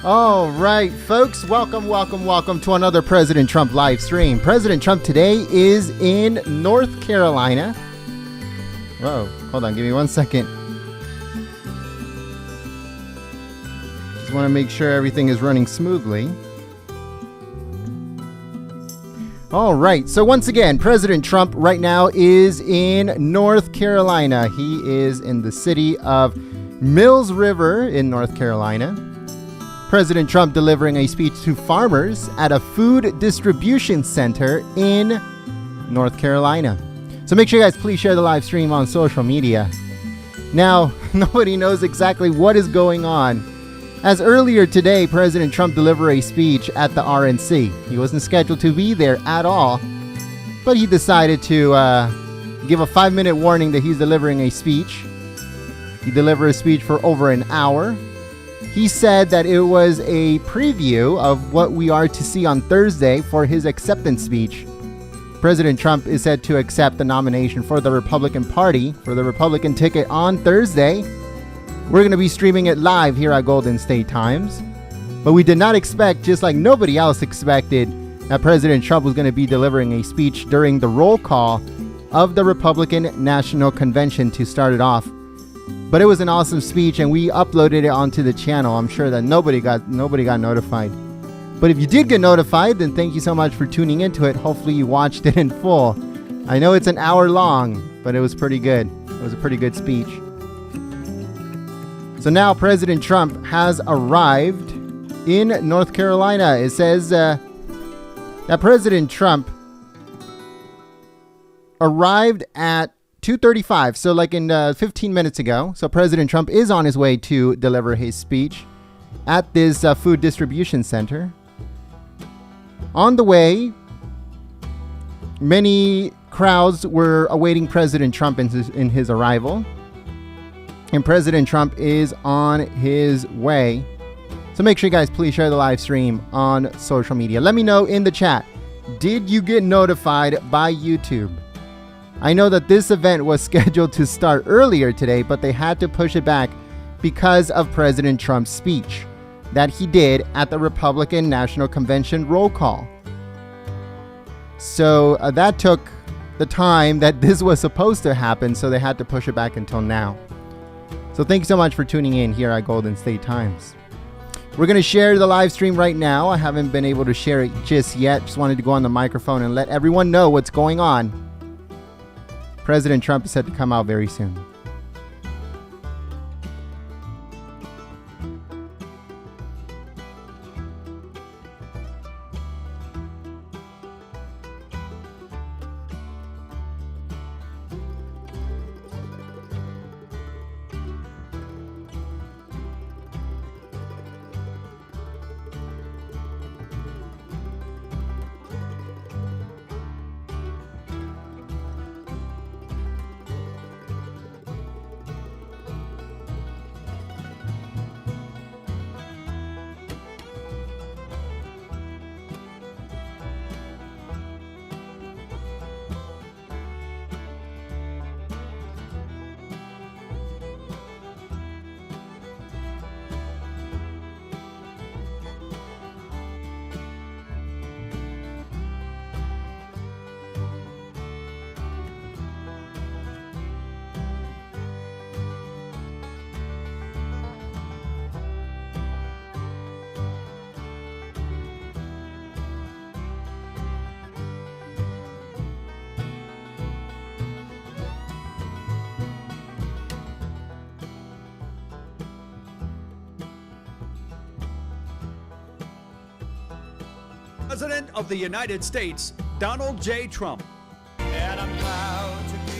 All right, folks, welcome to another President Trump live stream. President Trump today is in North Carolina. Whoa, hold on, give me 1 second. Just want to make sure everything is running smoothly. All right, so once again, President Trump right now is in North Carolina. He is in the city of Mills River in North Carolina. President Trump delivering a speech to farmers at a food distribution center in North Carolina. So make sure you guys please share the live stream on social media. Now, nobody knows exactly what is going on, as earlier today, President Trump delivered a speech at the RNC. He wasn't scheduled to be there at all, but he decided to give a 5-minute warning that he's delivering a speech. He delivered a speech for over an hour. He said that it was a preview of what we are to see on Thursday for his acceptance speech. President Trump is said to accept the nomination for the Republican Party for the Republican ticket on Thursday. We're going to be streaming it live here at Golden State Times. But we did not expect, just like nobody else expected, that President Trump was going to be delivering a speech during the roll call of the Republican National Convention to start it off. But it was an awesome speech, and we uploaded it onto the channel. I'm sure that nobody got notified. But if you did get notified, then thank you so much for tuning into it. Hopefully you watched it in full. I know it's an hour long, but it was pretty good. It was a pretty good speech. So now President Trump has arrived in North Carolina. It says that President Trump arrived at 2:35, so like in 15 minutes ago. So President Trump is on his way to deliver his speech at this food distribution center. On the way, many crowds were awaiting President Trump in his arrival. And President Trump is on his way. So make sure you guys please share the live stream on social media. Let me know in the chat, did you get notified by YouTube? I know that this event was scheduled to start earlier today, but they had to push it back because of President Trump's speech that he did at the Republican National Convention roll call. So that took the time that this was supposed to happen, so they had to push it back until now. So thank you so much for tuning in here at Golden State Times. We're going to share the live stream right now. I haven't been able to share it just yet. Just wanted to go on the microphone and let everyone know what's going on. President Trump is set to come out very soon. President of the United States, Donald J. Trump. And I'm proud to be.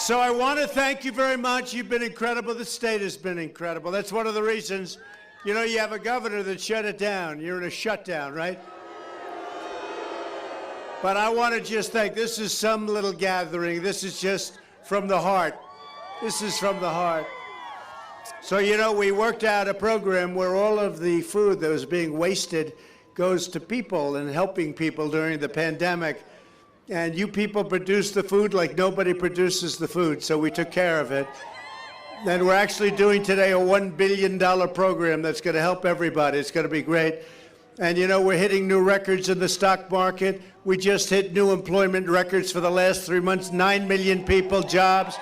So I want to thank you very much. You've been incredible. The state has been incredible. That's one of the reasons, you know, you have a governor that shut it down. You're in a shutdown, right? But I want to just thank, this is some little gathering. This is just from the heart. This is from the heart. So, you know, we worked out a program where all of the food that was being wasted goes to people and helping people during the pandemic. And you people produce the food like nobody produces the food, so we took care of it. And we're actually doing today a $1 billion program that's going to help everybody. It's going to be great. And, you know, we're hitting new records in the stock market. We just hit new employment records for the last 3 months, 9 million people, jobs.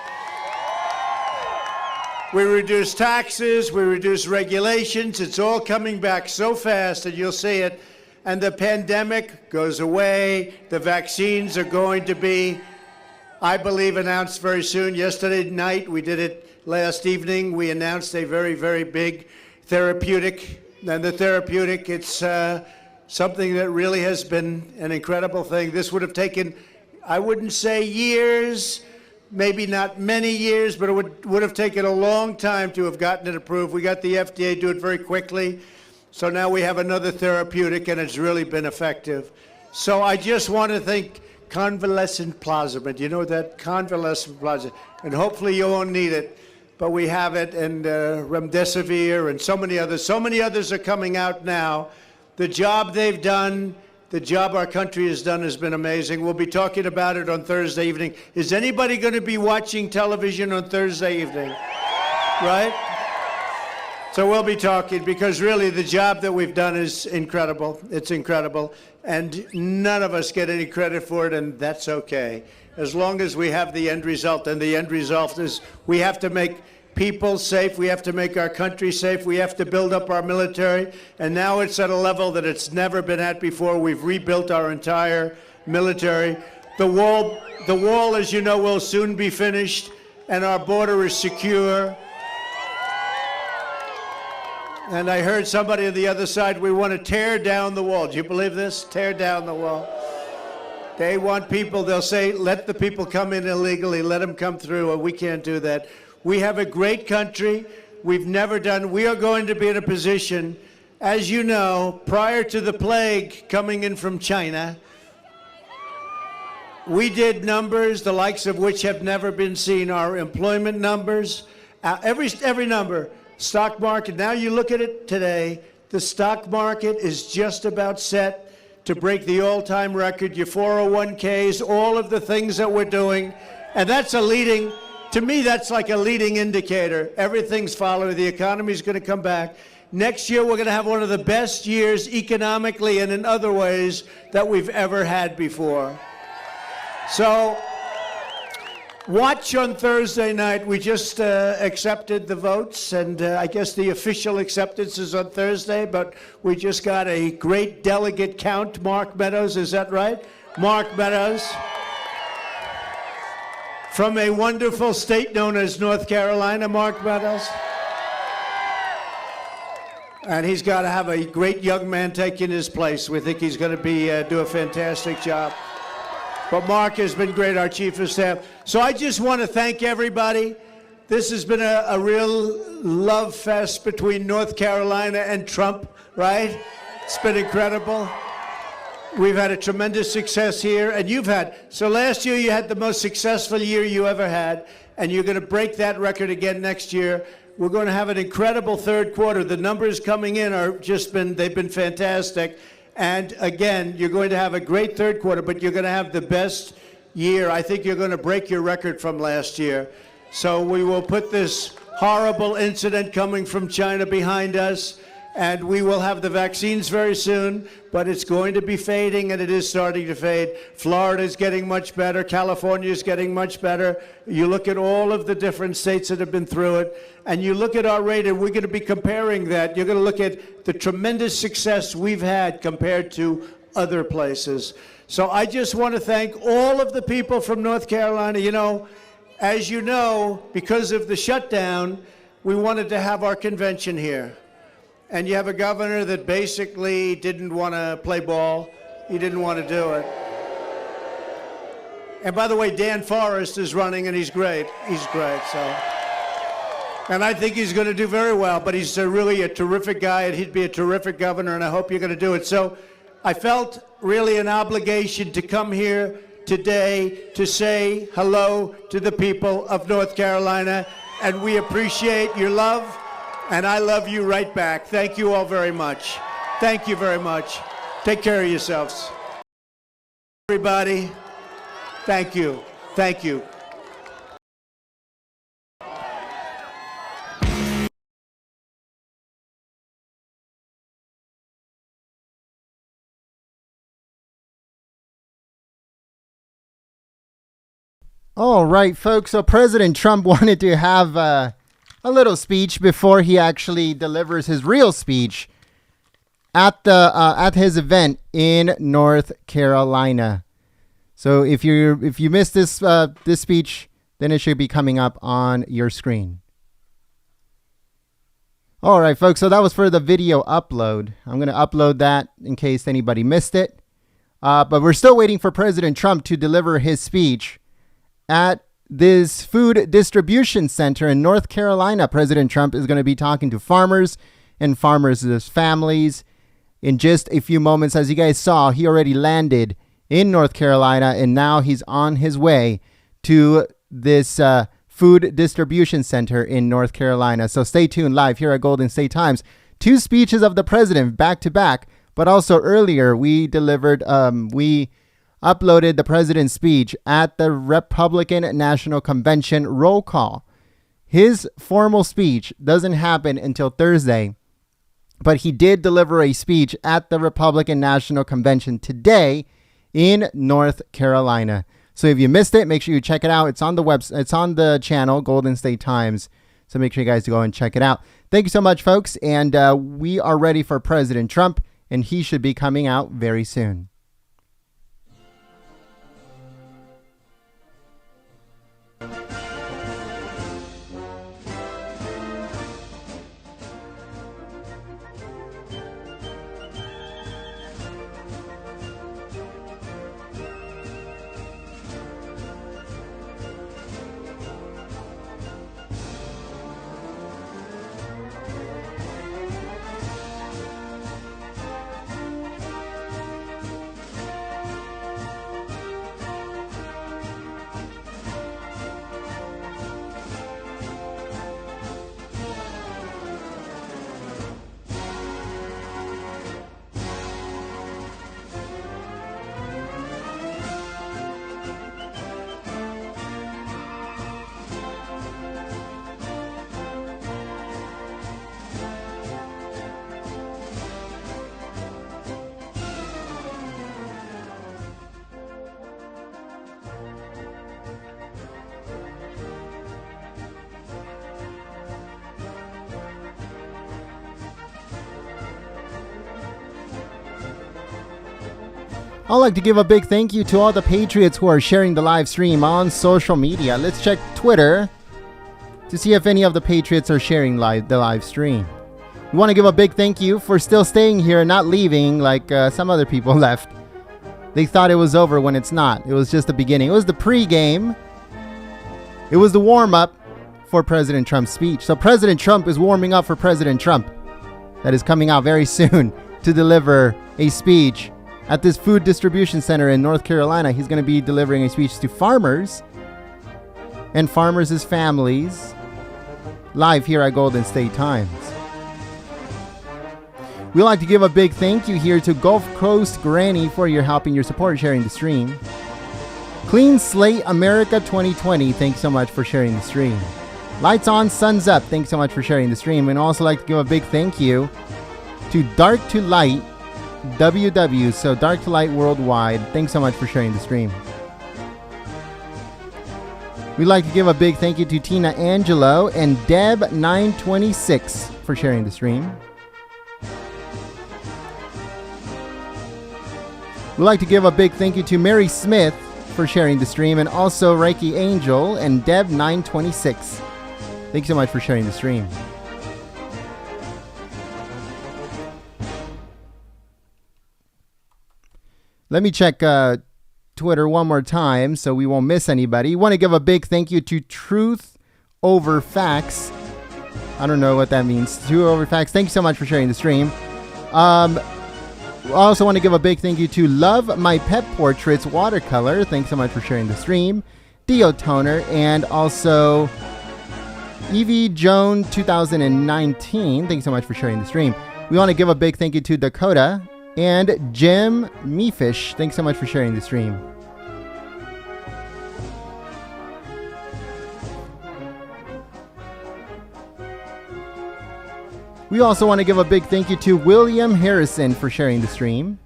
We reduced taxes, we reduced regulations. It's all coming back so fast that you'll see it. And the pandemic goes away. The vaccines are going to be, I believe, announced very soon. Yesterday night, we did it last evening. We announced a very, very big therapeutic. And the therapeutic, it's something that really has been an incredible thing. This would have taken, I wouldn't say years, maybe not many years, but it would have taken a long time to have gotten it approved. We got the FDA to do it very quickly. So now we have another therapeutic, and it's really been effective. So I just want to thank convalescent plasma. Do you know that? Convalescent plasma. And hopefully you won't need it, but we have it, and remdesivir and so many others. So many others are coming out now. The job they've done, the job our country has done has been amazing. We'll be talking about it on Thursday evening. Is anybody going to be watching television on Thursday evening? Right? So we'll be talking, because really the job that we've done is incredible. It's incredible. And none of us get any credit for it, and that's okay. As long as we have the end result, and the end result is we have to make people safe, we have to make our country safe, we have to build up our military, and now it's at a level that it's never been at before. We've rebuilt our entire military. The wall, as you know, will soon be finished, and our border is secure. And I heard somebody on the other side, we want to tear down the wall. Do you believe this? Tear down the wall. They want people, they'll say, let the people come in illegally, let them come through, and we can't do that. We have a great country. We are going to be in a position, as you know, prior to the plague coming in from China, we did numbers, the likes of which have never been seen. Our employment numbers, every number. Stock market, now you look at it today, the stock market is just about set to break the all-time record, your 401ks, all of the things that we're doing. And that's to me, that's like a leading indicator. Everything's following. The economy's going to come back. Next year, we're going to have one of the best years economically and in other ways that we've ever had before. So, watch on Thursday night. We just accepted the votes, and I guess the official acceptance is on Thursday, but we just got a great delegate count. Mark Meadows, is that right? Mark Meadows, from a wonderful state known as North Carolina, Mark Meadows. And he's got to have a great young man taking his place. We think he's going to do a fantastic job. But Mark has been great, our chief of staff. So I just want to thank everybody. This has been a real love fest between North Carolina and Trump, right? It's been incredible. We've had a tremendous success here, and so last year you had the most successful year you ever had, and you're going to break that record again next year. We're going to have an incredible third quarter. The numbers coming in they've been fantastic. And again, you're going to have a great third quarter, but you're going to have the best year. I think you're going to break your record from last year. So we will put this horrible incident coming from China behind us, and we will have the vaccines very soon, but it's going to be fading, and it is starting to fade. Florida is getting much better. California is getting much better. You look at all of the different states that have been through it, and you look at our rate, and we're going to be comparing that. You're going to look at the tremendous success we've had compared to other places. So I just want to thank all of the people from North Carolina. You know, as you know, because of the shutdown, we wanted to have our convention here. And you have a governor that basically didn't want to play ball. He didn't want to do it. And by the way, Dan Forrest is running, and he's great. He's great. So, and I think he's going to do very well. But he's really a terrific guy, and he'd be a terrific governor. And I hope you're going to do it. So, I felt really an obligation to come here today to say hello to the people of North Carolina, and we appreciate your love, and I love you right back. Thank you all very much. Thank you very much. Take care of yourselves. Everybody, thank you. Thank you. All right, folks. So President Trump wanted to have a little speech before he actually delivers his real speech at his event in North Carolina. So if you missed this speech, then it should be coming up on your screen. All right, folks. So that was for the video upload. I'm going to upload that in case anybody missed it. But we're still waiting for President Trump to deliver his speech at this food distribution center in North Carolina. President Trump is going to be talking to farmers and farmers' families in just a few moments. As you guys saw, he already landed in North Carolina, and now he's on his way to this food distribution center in North Carolina. So stay tuned live here at Golden State Times. 2 speeches of the president back to back, but also earlier we uploaded the president's speech at the Republican National Convention roll call. His formal speech doesn't happen until Thursday, but he did deliver a speech at the Republican National Convention today in North Carolina. So if you missed it, make sure you check it out. It's on the website. It's on the channel, Golden State Times. So make sure you guys go and check it out. Thank you so much, folks. And we are ready for President Trump, and he should be coming out very soon. I'd like to give a big thank you to all the Patriots who are sharing the live stream on social media. Let's check Twitter to see if any of the Patriots are sharing the live stream. We want to give a big thank you for still staying here and not leaving like some other people left. They thought it was over when it's not. It was just the beginning. It was the pregame. It was the warm-up for President Trump's speech. So President Trump is warming up for President Trump that is coming out very soon to deliver a speech at this food distribution center in North Carolina. He's going to be delivering a speech to farmers and farmers' families live here at Golden State Times. We'd like to give a big thank you here to Gulf Coast Granny for your help and your support sharing the stream. Clean Slate America 2020, thanks so much for sharing the stream. Lights On, Suns Up, thanks so much for sharing the stream. And also like to give a big thank you to Dark to Light WW, so Dark to Light Worldwide, thanks so much for sharing the stream. We'd like to give a big thank you to Tina Angelo and Deb926 for sharing the stream. We'd like to give a big thank you to Mary Smith for sharing the stream, and also Reiki Angel and Deb926. Thanks so much for sharing the stream. Let me check Twitter one more time so we won't miss anybody. Want to give a big thank you to Truth Over Facts. I don't know what that means. Truth Over Facts. Thank you so much for sharing the stream. I also want to give a big thank you to Love My Pet Portraits Watercolor. Thanks so much for sharing the stream. Dio Toner, and also Evie Joan 2019. Thanks so much for sharing the stream. We want to give a big thank you to Dakota and Jim Meefish. Thanks so much for sharing the stream. We also want to give a big thank you to William Harrison for sharing the stream.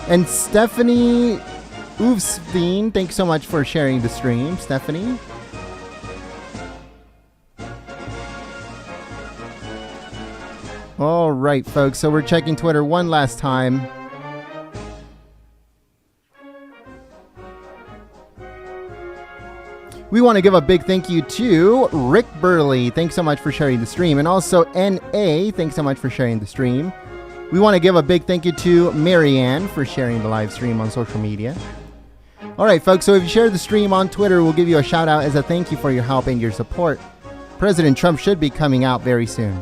And Stephanie Oofsveen, thanks so much for sharing the stream, Stephanie. All right, folks, so we're checking Twitter one last time. We want to give a big thank you to Rick Burley. Thanks so much for sharing the stream. And also NA, thanks so much for sharing the stream. We want to give a big thank you to Marianne for sharing the live stream on social media. All right, folks, so if you share the stream on Twitter, we'll give you a shout out as a thank you for your help and your support. President Trump should be coming out very soon.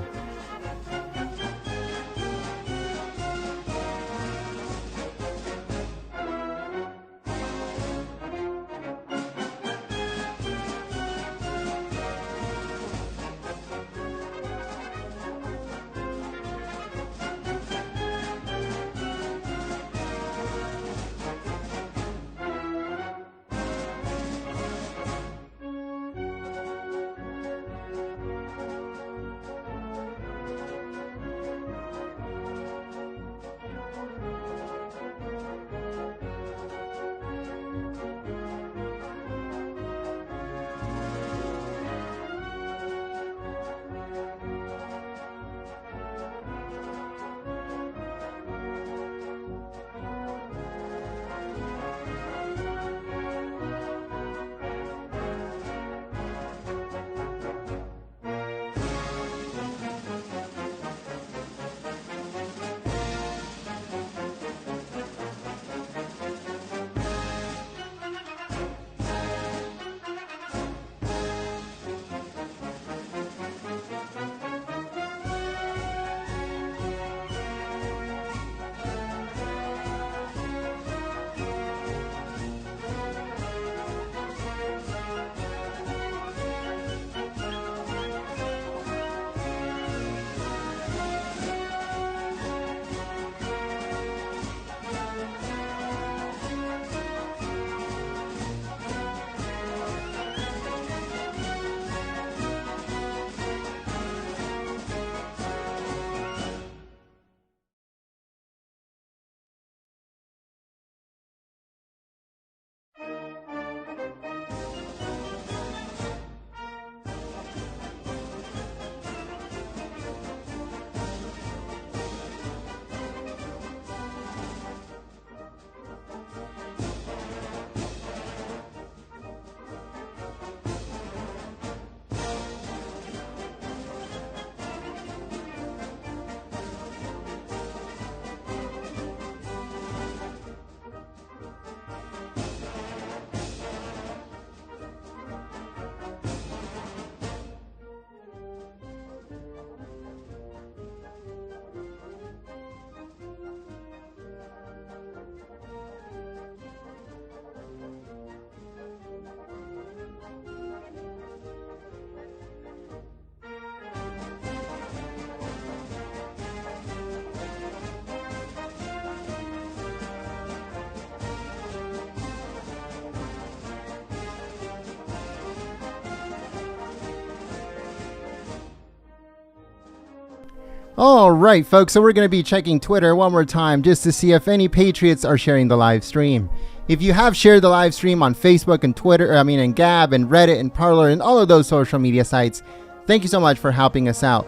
All right, folks, so we're going to be checking Twitter one more time just to see if any Patriots are sharing the live stream. If you have shared the live stream on Facebook and Twitter, and Gab and Reddit and Parler and all of those social media sites, thank you so much for helping us out.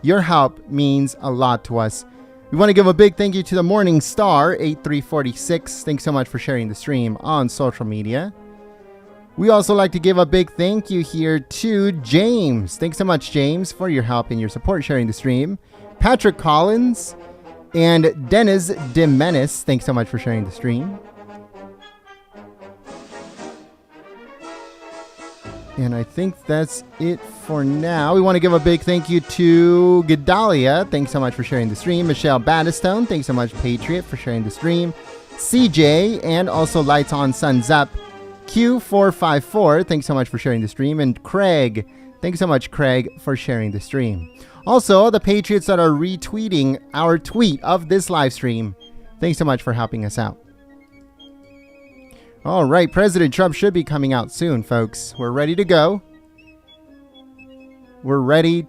Your help means a lot to us. We want to give a big thank you to the Morning Star 8346. Thanks so much for sharing the stream on social media. We also like to give a big thank you here to James. Thanks so much, James, for your help and your support sharing the stream. Patrick Collins, And Dennis Demenis, thanks so much for sharing the stream. And I think that's it for now. We want to give a big thank you to Gedalia. Thanks so much for sharing the stream. Michelle Battistone. Thanks so much, Patriot, for sharing the stream. CJ, and also Lights On Suns Up. Q454, thanks so much for sharing the stream. And Craig, thanks so much, Craig, for sharing the stream. Also, the Patriots that are retweeting our tweet of this live stream, thanks so much for helping us out. All right, President Trump should be coming out soon, folks. We're ready to go. We're ready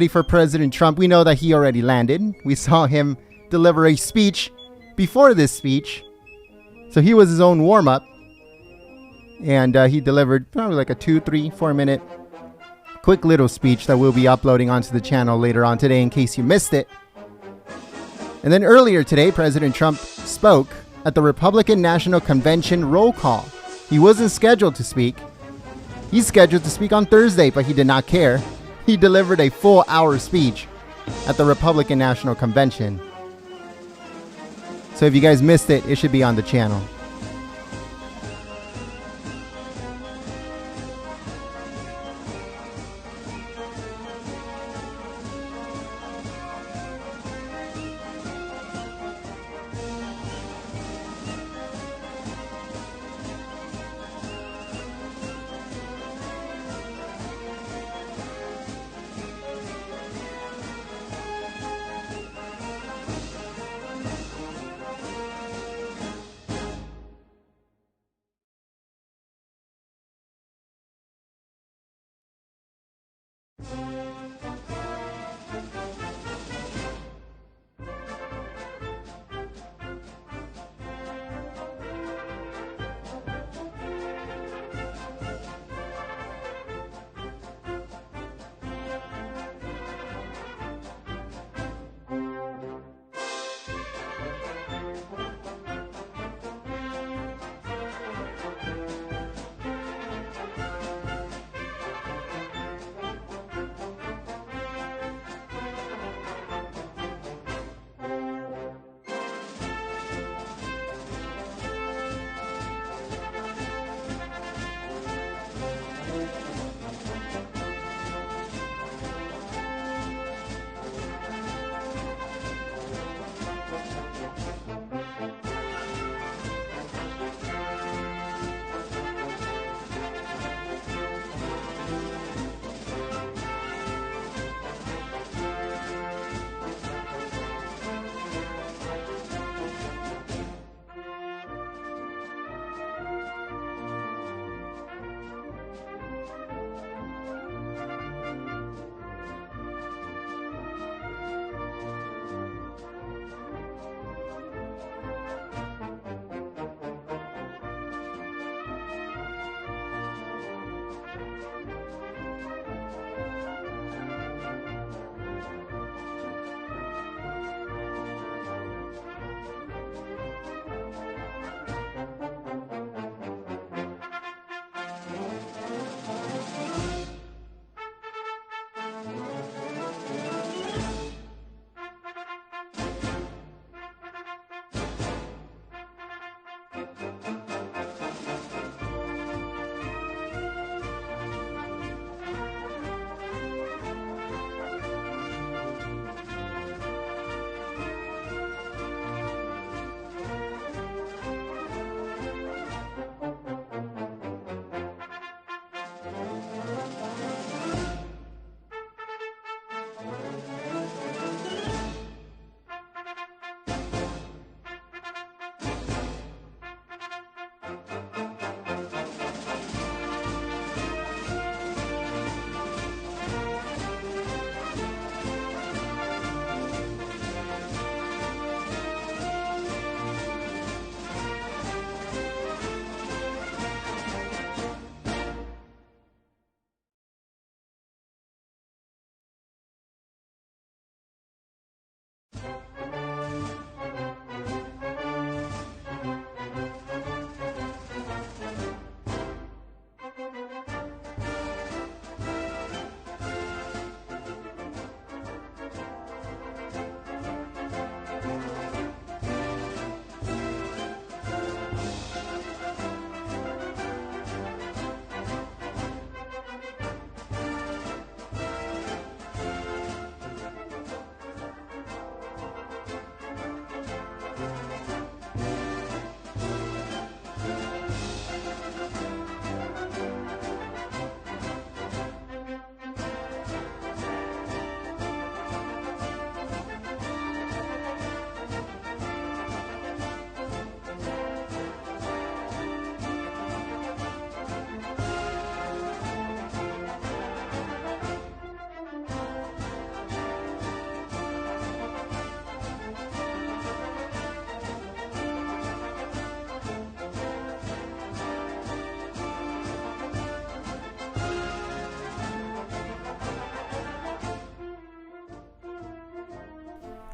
for President Trump. We know that he already landed. We saw him deliver a speech before this speech. So he was his own warm-up. And he delivered probably like a 2, 3, 4 minute quick little speech that we'll be uploading onto the channel later on today in case you missed it. And then earlier today, President Trump spoke at the Republican National Convention roll call. He wasn't scheduled to speak. He's scheduled to speak on Thursday, but he did not care. He delivered a full hour speech at the Republican National Convention. So if you guys missed it, it should be on the channel.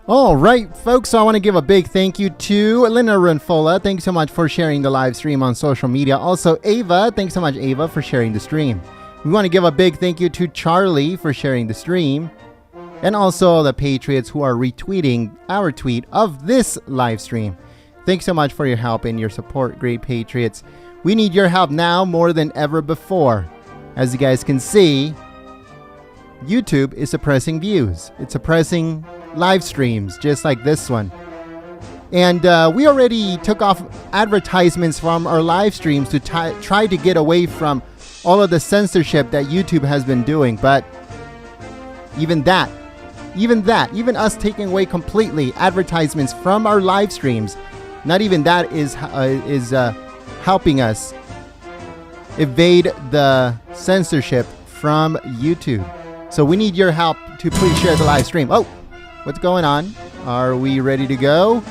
All right, folks, so I want to give a big thank you to Lina Runfola. Thanks so much for sharing the live stream on social media. Also, Ava, thanks so much, Ava, for sharing the stream. We want to give a big thank you to Charlie for sharing the stream. And also the Patriots who are retweeting our tweet of this live stream. Thanks so much for your help and your support, great Patriots. We need your help now more than ever before. As you guys can see, YouTube is suppressing views. It's suppressing live streams just like this one. And we already took off advertisements from our live streams to try to get away from all of the censorship that YouTube has been doing. But even us taking away completely advertisements from our live streams, not even that is helping us evade the censorship from YouTube. So we need your help to please share the live stream. Oh, what's going on? Are we ready to go?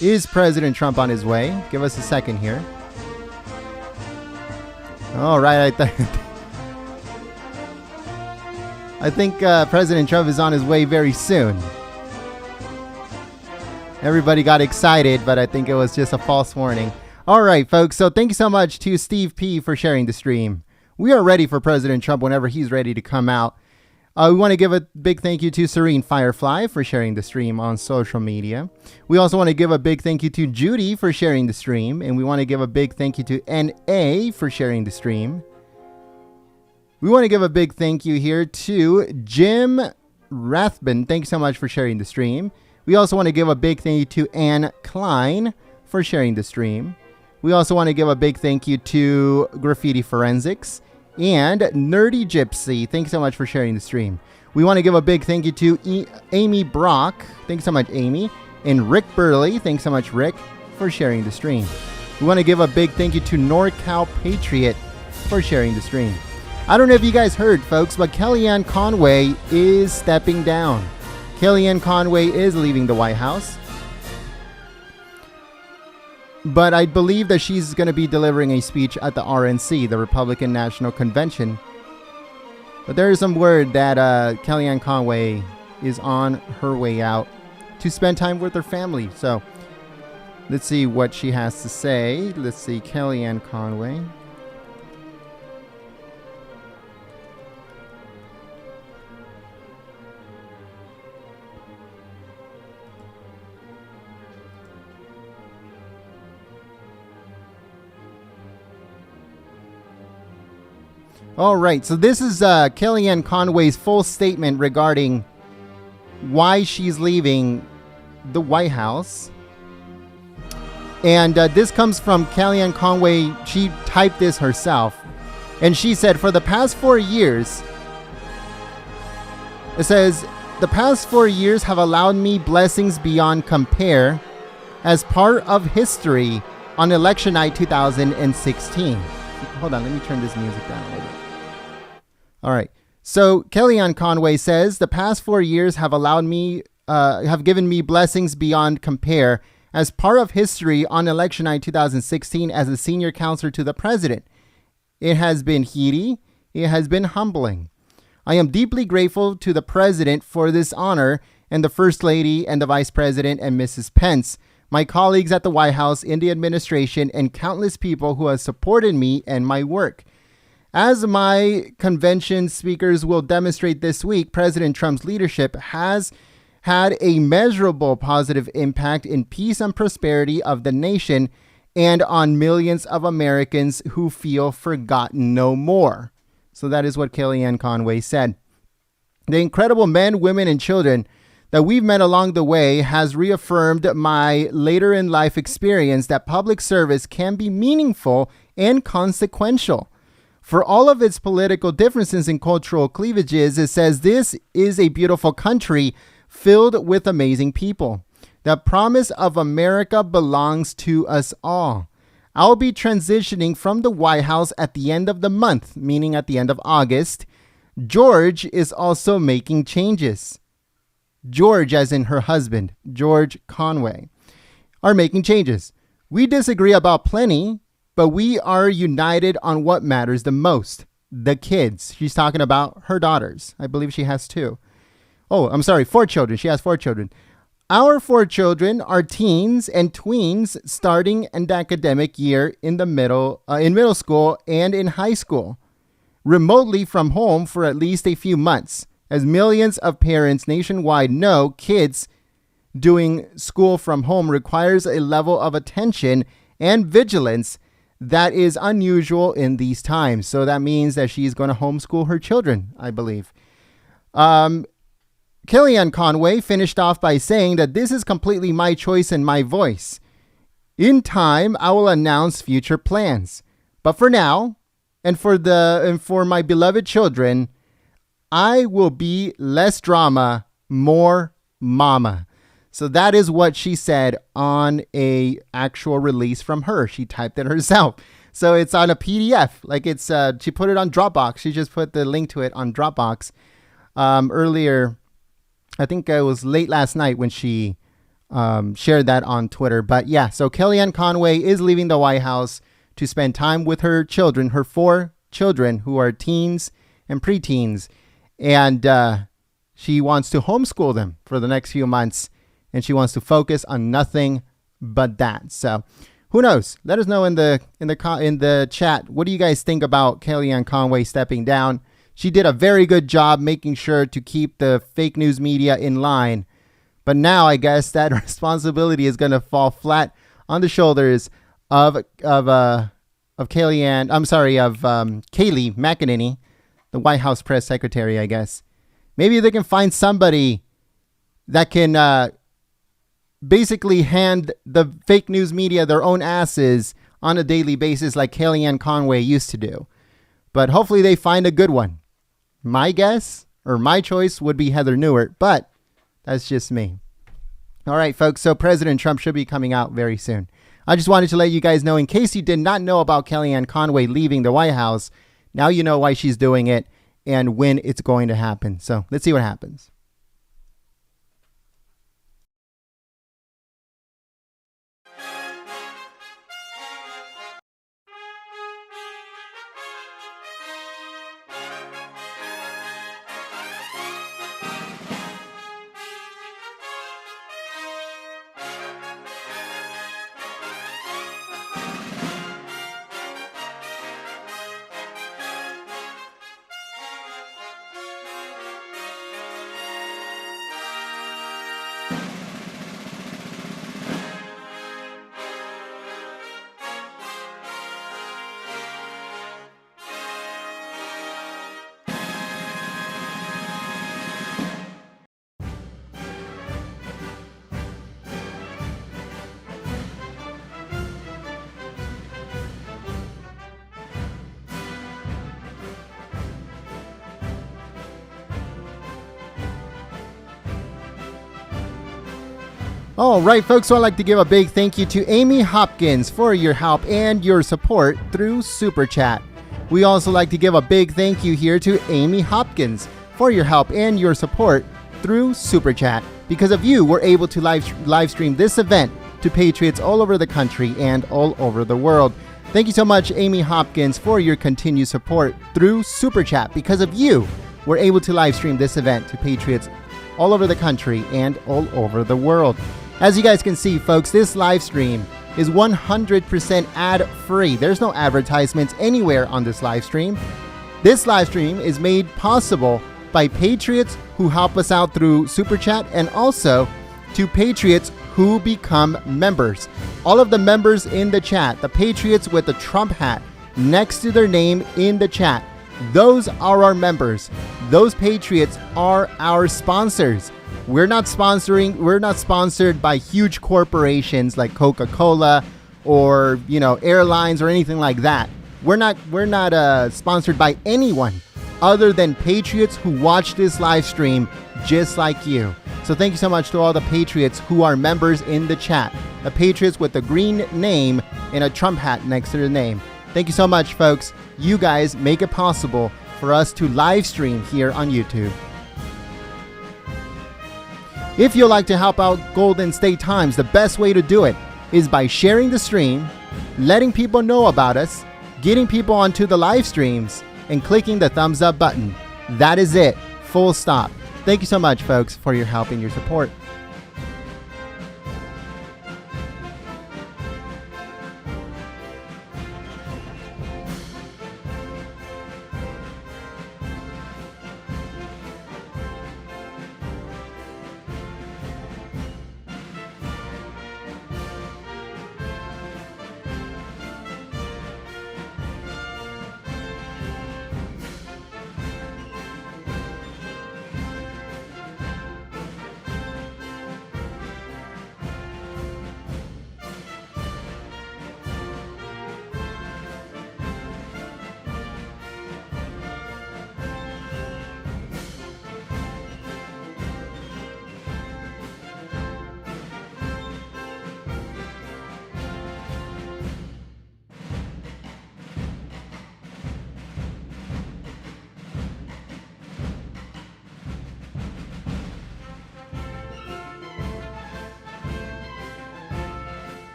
Is President Trump on his way? Give us a second here. All right, I think President Trump is on his way very soon. Everybody got excited, but I think it was just a false warning. All right, folks. So thank you so much to Steve P for sharing the stream. We are ready for President Trump whenever he's ready to come out. We want to give a big thank you to Serene Firefly for sharing the stream on social media. We also want to give a big thank you to Judy for sharing the stream. And we want to give a big thank you to NA for sharing the stream. We want to give a big thank you here to Jim Rathbun. Thanks so much for sharing the stream. We also want to give a big thank you to Ann Klein for sharing the stream. We also want to give a big thank you to Graffiti Forensics and Nerdy Gypsy. Thanks so much for sharing the stream. We want to give a big thank you to Amy Brock. Thanks so much, Amy. And Rick Burley. Thanks so much, Rick, for sharing the stream. We want to give a big thank you to NorCal Patriot for sharing the stream. I don't know if you guys heard, folks, but Kellyanne Conway is stepping down. Kellyanne Conway is leaving the White House. But I believe that she's going to be delivering a speech at the RNC, the Republican National Convention. But there is some word that Kellyanne Conway is on her way out to spend time with her family. So let's see what she has to say. Let's see, Kellyanne Conway. All right, so this is Kellyanne Conway's full statement regarding why she's leaving the White House. And this comes from Kellyanne Conway. She typed this herself. And she said, for the past 4 years, it says, the past 4 years have allowed me blessings beyond compare as part of history on election night 2016. Hold on, let me turn this music down a little bit. All right. So Kellyanne Conway says the past 4 years have given me blessings beyond compare as part of history on election night 2016 as a senior counselor to the president. It has been heady. It has been humbling. I am deeply grateful to the president for this honor and the first lady and the vice president and Mrs. Pence, my colleagues at the White House, in the administration, and countless people who have supported me and my work. As my convention speakers will demonstrate this week, President Trump's leadership has had a measurable positive impact in peace and prosperity of the nation and on millions of Americans who feel forgotten no more. So that is what Kellyanne Conway said. The incredible men, women, and children that we've met along the way has reaffirmed my later in life experience that public service can be meaningful and consequential. For all of its political differences and cultural cleavages, it says this is a beautiful country filled with amazing people. The promise of America belongs to us all. I'll be transitioning from the White House at the end of the month, meaning at the end of August. George is also making changes. George, as in her husband, George Conway, are making changes. We disagree about plenty, but we are united on what matters the most, the kids. She's talking about her daughters. I believe she has 2. Oh, I'm sorry, 4 children. She has 4 children. Our 4 children are teens and tweens starting an academic year in middle school and in high school, remotely from home for at least a few months. As millions of parents nationwide know, kids doing school from home requires a level of attention and vigilance that is unusual in these times. So that means that she's going to homeschool her children, I believe. Kellyanne Conway finished off by saying that this is completely my choice and my voice. In time, I will announce future plans. But for now, and for my beloved children, I will be less drama, more mama. So that is what she said on a actual release from her. She typed it herself. So it's on a PDF. Like it's she put it on Dropbox. She just put the link to it on Dropbox earlier. I think it was late last night when she shared that on Twitter. But yeah, so Kellyanne Conway is leaving the White House to spend time with her children, her 4 children who are teens and preteens. And she wants to homeschool them for the next few months. And she wants to focus on nothing but that. So who knows? Let us know in the chat. What do you guys think about Kellyanne Conway stepping down? She did a very good job making sure to keep the fake news media in line. But now I guess that responsibility is going to fall flat on the shoulders of Kayleigh McEnany, the White House press secretary, I guess. Maybe they can find somebody that can basically hand the fake news media their own asses on a daily basis like Kellyanne Conway used to do. But hopefully they find a good one. My guess, or my choice, would be Heather Nauert, but that's just me. All right, folks, so President Trump should be coming out very soon. I just wanted to let you guys know, in case you did not know about Kellyanne Conway leaving the White House, now you know why she's doing it and when it's going to happen. So let's see what happens. All right, folks, so I'd like to give a big thank you to Amy Hopkins for your help and your support through Super Chat. We also like to give a big thank you here to Amy Hopkins for your help and your support through Super Chat. Because of you, we're able to live stream this event to patriots all over the country and all over the world. Thank you so much, Amy Hopkins, for your continued support through Super Chat. Because of you, we're able to live stream this event to patriots all over the country and all over the world. As you guys can see, folks, this live stream is 100% ad-free. There's no advertisements anywhere on this live stream. This live stream is made possible by patriots who help us out through Super Chat, and also to patriots who become members. All of the members in the chat, the patriots with the Trump hat next to their name in the chat, those are our members. Those patriots are our sponsors. We're not sponsored by huge corporations like Coca-Cola or, airlines or anything like that. We're not sponsored by anyone other than patriots who watch this live stream just like you. So thank you so much to all the patriots who are members in the chat. The patriots with the green name and a Trump hat next to their name. Thank you so much, folks. You guys make it possible for us to live stream here on YouTube. If you'd like to help out Golden State Times, the best way to do it is by sharing the stream, letting people know about us, getting people onto the live streams, and clicking the thumbs up button. That is it. Full stop. Thank you so much, folks, for your help and your support.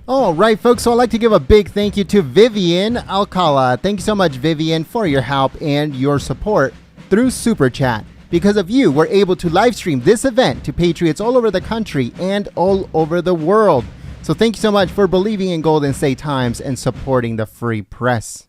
All right, folks, so I'd like to give a big thank you to Vivian Alcala. Thank you so much, Vivian, for your help and your support through Super Chat. Because of you, we're able to live stream this event to patriots all over the country and all over the world. So thank you so much for believing in Golden State Times and supporting the free press.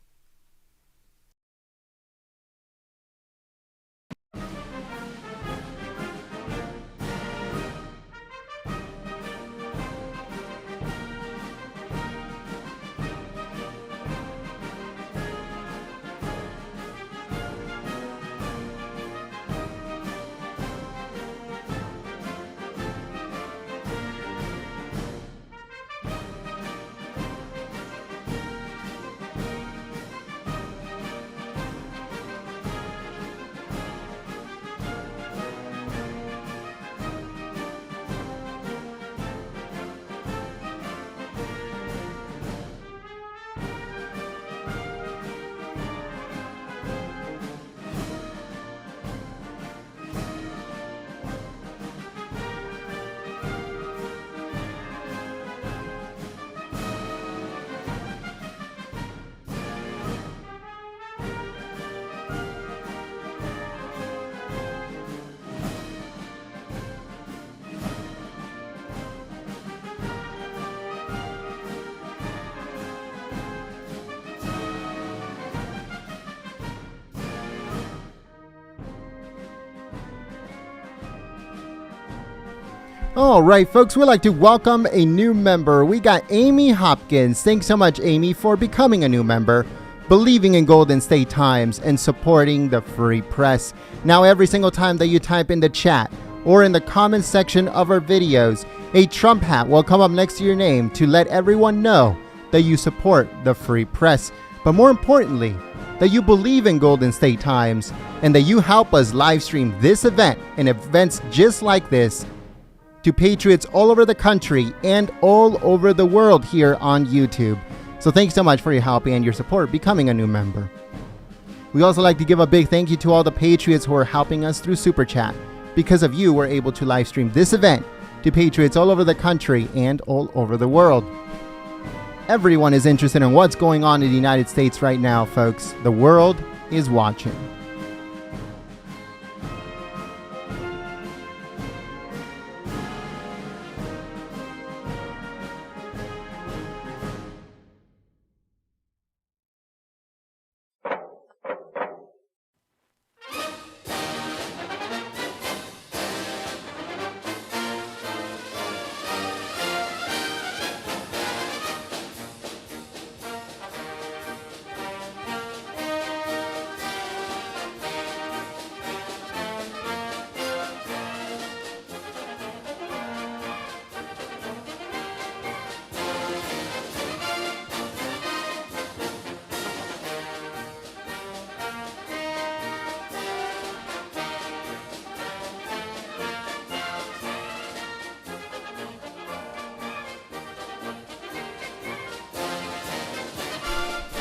All right, folks, we'd like to welcome a new member. We got Amy Hopkins. Thanks so much, Amy, for becoming a new member, believing in Golden State Times, and supporting the free press. Now, every single time that you type in the chat or in the comments section of our videos, a Trump hat will come up next to your name to let everyone know that you support the free press. But more importantly, that you believe in Golden State Times and that you help us live stream this event and events just like this to patriots all over the country and all over the world here on YouTube. So thanks so much for your help and your support becoming a new member. We also like to give a big thank you to all the patriots who are helping us through Super Chat. Because of you, we're able to live stream this event to patriots all over the country and all over the world. Everyone is interested in what's going on in the United States right now, folks. The world is watching.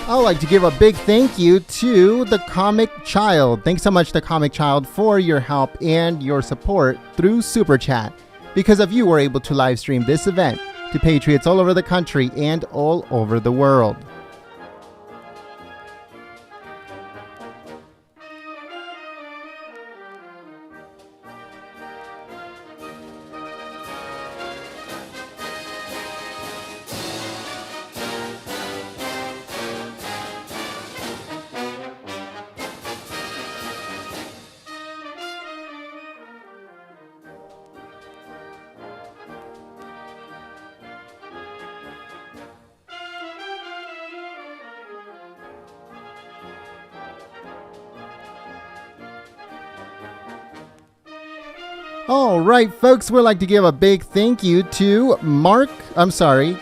I would like to give a big thank you to the Comic Child. Thanks so much to Comic Child for your help and your support through Super Chat. Because of you, we're able to live stream this event to patriots all over the country and all over the world. All right, folks, we'd like to give a big thank you to Mark. Thank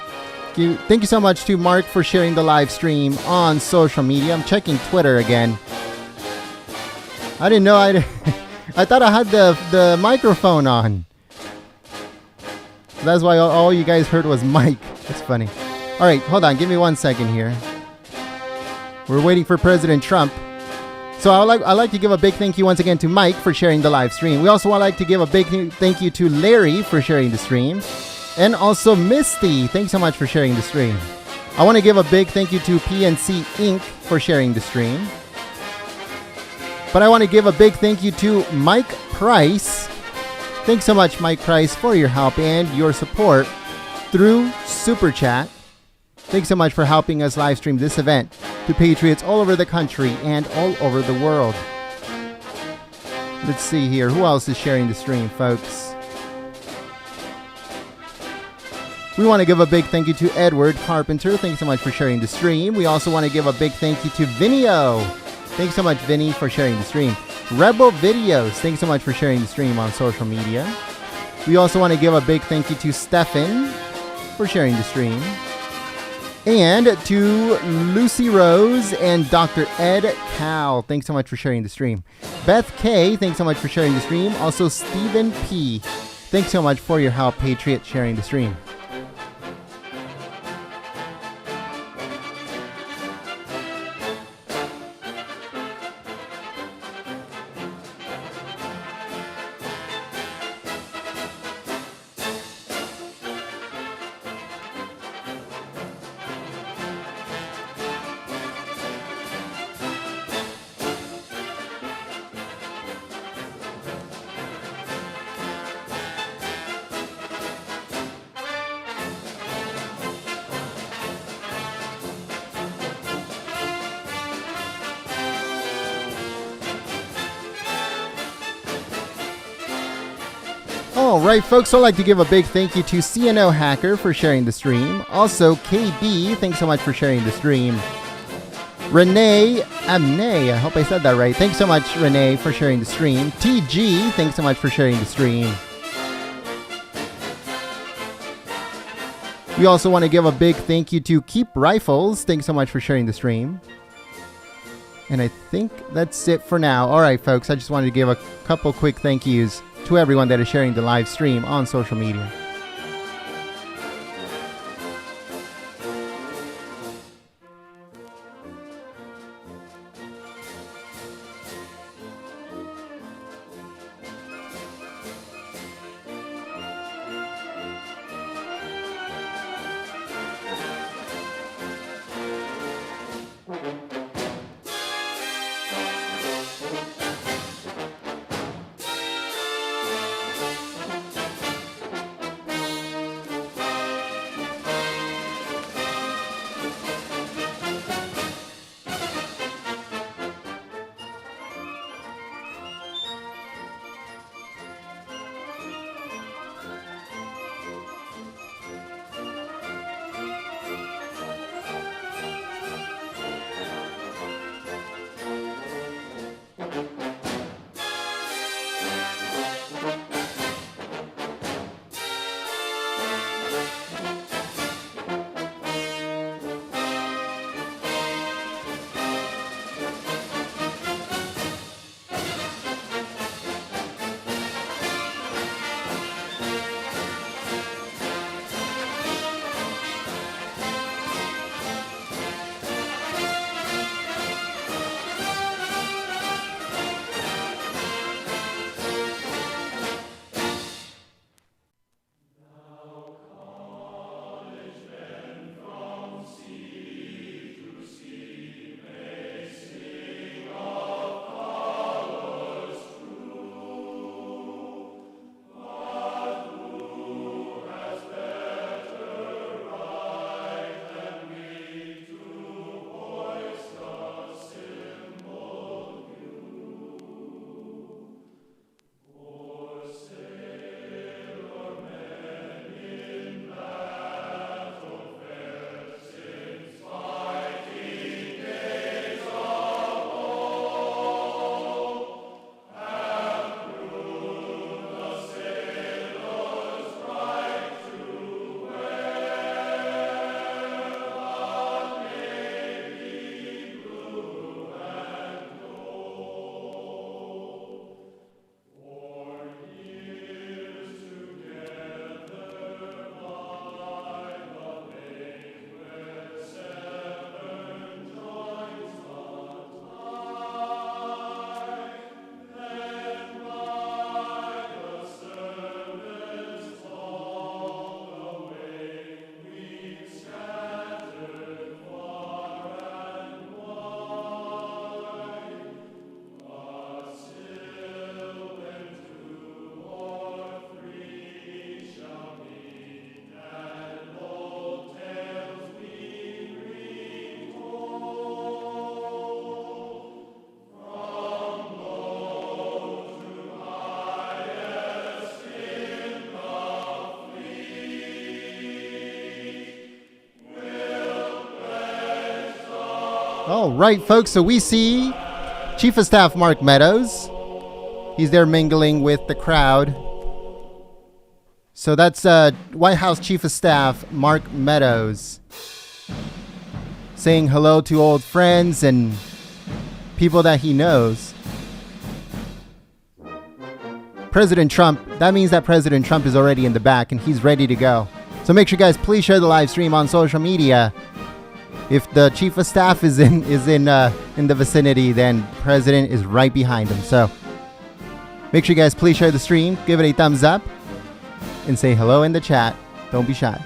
you so much to Mark for sharing the live stream on social media. I'm checking Twitter again. I didn't know I thought I had the microphone on. That's why all you guys heard was Mike. That's funny. All right, hold on. Give me 1 second here. We're waiting for President Trump. So I'd like to give a big thank you once again to Mike for sharing the live stream. We also would like to give a big thank you to Larry for sharing the stream. And also Misty, thanks so much for sharing the stream. I want to give a big thank you to PNC Inc. for sharing the stream. But I want to give a big thank you to Mike Price. Thanks so much, Mike Price, for your help and your support through Super Chat. Thanks so much for helping us live stream this event to patriots all over the country and all over the world. Let's see here. Who else is sharing the stream, folks? We want to give a big thank you to Edward Carpenter. Thanks so much for sharing the stream. We also want to give a big thank you to Vinio. Thanks so much, Vinny, for sharing the stream. Rebel Videos. Thanks so much for sharing the stream on social media. We also want to give a big thank you to Stefan for sharing the stream. And to Lucy Rose and Dr. Ed Cal. Thanks so much for sharing the stream. Beth K, thanks so much for sharing the stream. Also, Stephen P, thanks so much for your help, Patriot, sharing the stream. Alright, folks, I'd like to give a big thank you to CNO Hacker for sharing the stream. Also, KB, thanks so much for sharing the stream. Renee Amne, I hope I said that right. Thanks so much, Renee, for sharing the stream. TG, thanks so much for sharing the stream. We also want to give a big thank you to Keep Rifles. Thanks so much for sharing the stream. And I think that's it for now. Alright, folks, I just wanted to give a couple quick thank yous to everyone that is sharing the live stream on social media. All right, folks, so we see Chief of Staff Mark Meadows. He's there mingling with the crowd. So that's White House Chief of Staff Mark Meadows saying hello to old friends and people that he knows. President Trump, that means that President Trump is already in the back and he's ready to go. So make sure, guys, please share the live stream on social media. If the Chief of Staff is in the vicinity, then President is right behind him. So make sure you guys please share the stream, give it a thumbs up, and say hello in the chat. Don't be shy.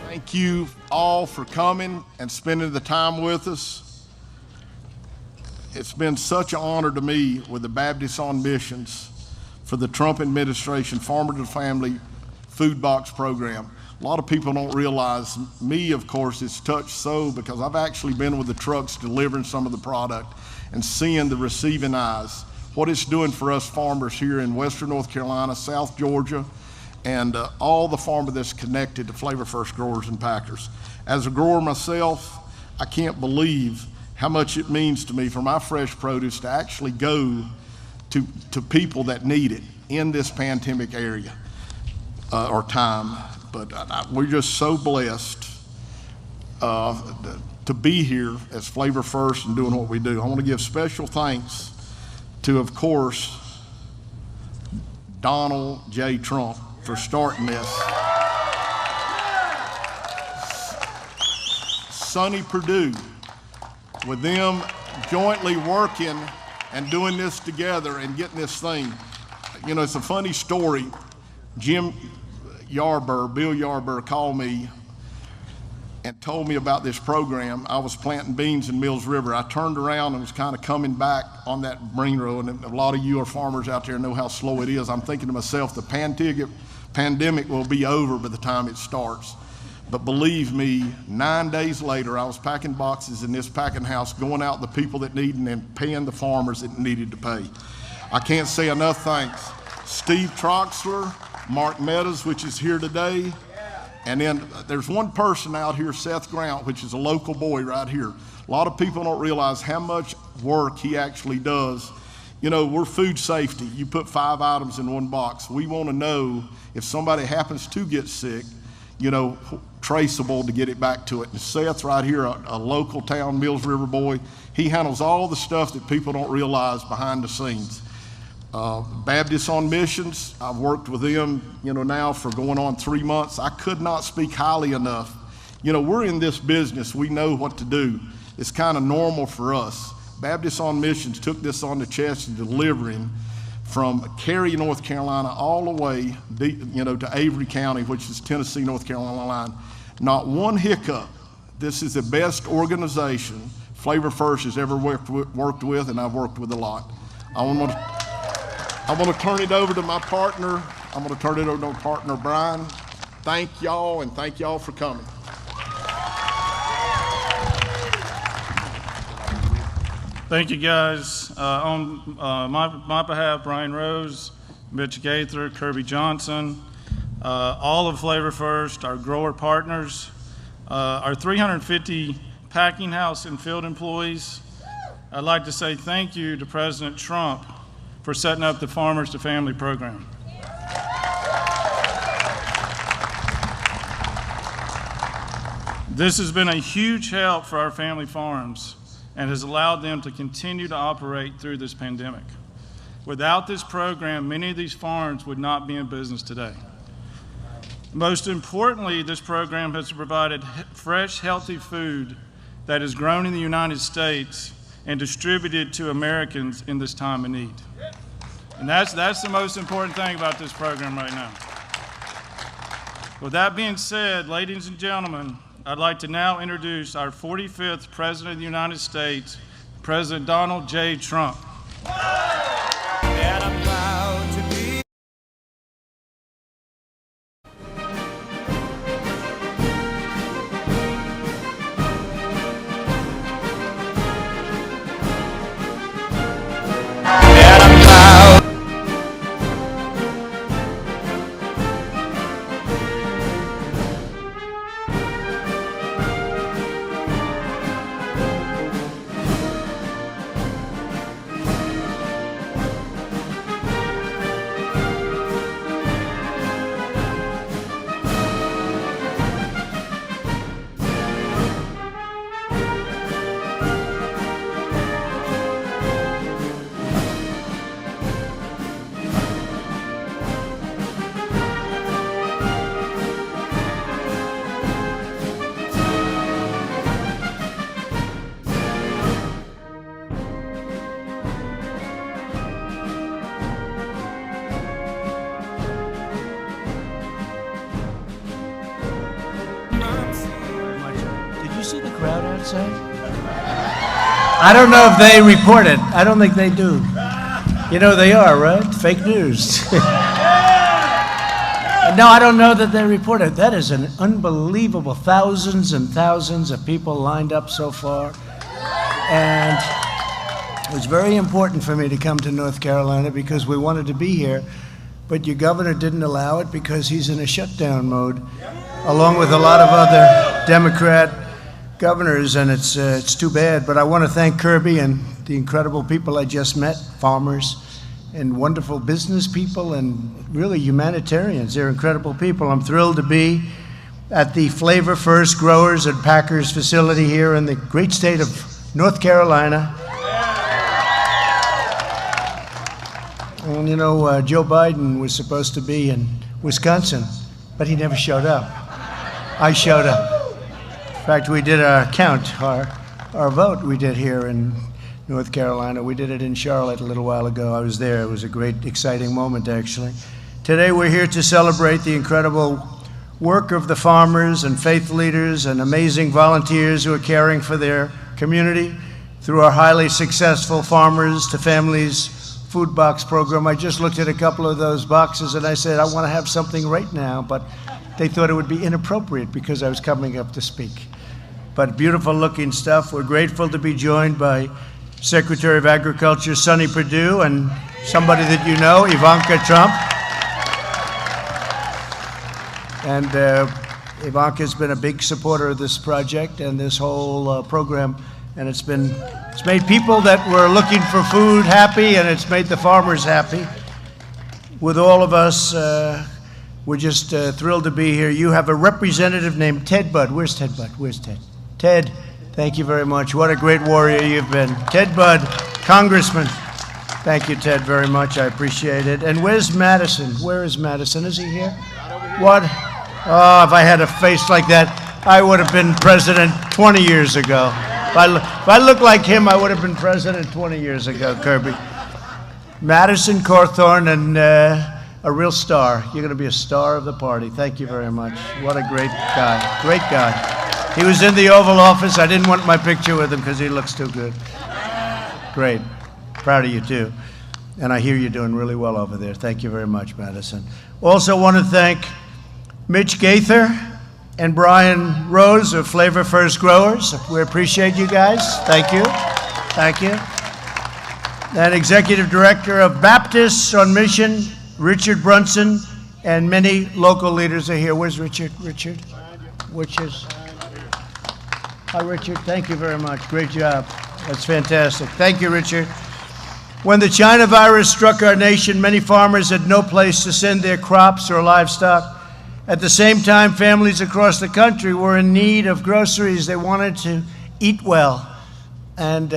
Thank you all for coming and spending the time with us. it's been such an honor to me with the Baptists on Missions for the Trump administration Farmer to Family Food Box Program. A lot of people don't realize me, of course, it's touched so because I've actually been with the trucks delivering some of the product and seeing the receiving eyes, what it's doing for us farmers here in Western North Carolina, South Georgia, and all the farmers that's connected to Flavor First growers and packers. As a grower myself, I can't believe how much it means to me for my fresh produce to actually go to people that need it in this pandemic area or time. But we're just so blessed to be here as Flavor First and doing what we do. I want to give special thanks to, of course, Donald J. Trump for starting this. Sonny Perdue, with them jointly working and doing this together and getting this thing. You know, it's a funny story. Bill Yarber called me and told me about this program. I was planting beans in Mills River. I turned around and was kind of coming back on that Marine Road, and a lot of you are farmers out there and know how slow it is. I'm thinking to myself, the pandemic will be over by the time it starts. But believe me, 9 days later, I was packing boxes in this packing house, going out to the people that need and paying the farmers that needed to pay. I can't say enough thanks. Steve Troxler, Mark Meadows, which is here today, and then there's one person out here, Seth Grant, which is a local boy right here. A lot of people don't realize how much work he actually does. You know, we're food safety. You put 5 items in one box. We want to know if somebody happens to get sick, you know, traceable to get it back to it. And Seth right here, a local town Mills River boy, he handles all the stuff that people don't realize behind the scenes. Baptists on Missions, I've worked with them, you know, now for going on 3 months. I could not speak highly enough. You know, we're in this business. We know what to do. It's kind of normal for us. Baptists on Missions took this on the chest and delivering from Cary, North Carolina, all the way, you know, to Avery County, which is Tennessee, North Carolina line. Not one hiccup. This is the best organization Flavor First has ever worked with, and I've worked with a lot. I want to turn it over to my partner. I'm going to turn it over to my partner, Brian. Thank y'all, and thank y'all for coming. Thank you, guys. On my behalf, Brian Rose, Mitch Gaither, Kirby Johnson, all of Flavor First, our grower partners, our 350 packing house and field employees, I'd like to say thank you to President Trump for setting up the Farmers to Family program. This has been a huge help for our family farms and has allowed them to continue to operate through this pandemic. Without this program, many of these farms would not be in business today. Most importantly, this program has provided fresh, healthy food that is grown in the United States and distributed to Americans in this time of need. And that's the most important thing about this program right now. With that being said, ladies and gentlemen, I'd like to now introduce our 45th President of the United States, President Donald J. Trump. And I'm proud to be. And I'm proud. Did you see the crowd outside? I don't know if they report it. I don't think they do. You know they are, right? Fake news. No, I don't know that they report it. That is an unbelievable, thousands and thousands of people lined up so far. And it was very important for me to come to North Carolina because we wanted to be here, but your governor didn't allow it because he's in a shutdown mode, along with a lot of other Democrat governors, and it's too bad. But I want to thank Kirby and the incredible people I just met, farmers and wonderful business people and really humanitarians. They're incredible people. I'm thrilled to be at the Flavor First Growers and Packers facility here in the great state of North Carolina. And you know, Joe Biden was supposed to be in Wisconsin, but he never showed up. I showed up. In fact, we did our count, our vote we did here in North Carolina. We did it in Charlotte a little while ago. I was there. It was a great, exciting moment, actually. Today, we're here to celebrate the incredible work of the farmers and faith leaders and amazing volunteers who are caring for their community through our highly successful Farmers to Families food box program. I just looked at a couple of those boxes and I said, I want to have something right now, but they thought it would be inappropriate because I was coming up to speak. But beautiful looking stuff. We're grateful to be joined by Secretary of Agriculture Sonny Perdue and somebody that you know, Ivanka Trump. And Ivanka's been a big supporter of this project and this whole program, and it's made people that were looking for food happy, and it's made the farmers happy. With all of us, we're just thrilled to be here. You have a representative named Ted Budd. Where's Ted Budd? Where's Ted? Ted, thank you very much. What a great warrior you've been. Ted Budd, Congressman. Thank you, Ted, very much. I appreciate it. And where's Madison? Where is Madison? Is he here? What? Oh, if I had a face like that, I would have been president 20 years ago. If I looked like him, I would have been president 20 years ago, Kirby. Madison Cawthorn, and a real star. You're going to be a star of the party. Thank you very much. What a great guy. Great guy. He was in the Oval Office. I didn't want my picture with him because he looks too good. Great. Proud of you, too. And I hear you're doing really well over there. Thank you very much, Madison. Also want to thank Mitch Gaither and Brian Rose of Flavor First Growers. We appreciate you guys. Thank you. Thank you. And Executive Director of Baptists on Mission, Richard Brunson, and many local leaders are here. Where's Richard? Richard? Which is? Hi, Richard. Thank you very much. Great job. That's fantastic. Thank you, Richard. When the China virus struck our nation, many farmers had no place to send their crops or livestock. At the same time, families across the country were in need of groceries. They wanted to eat well. And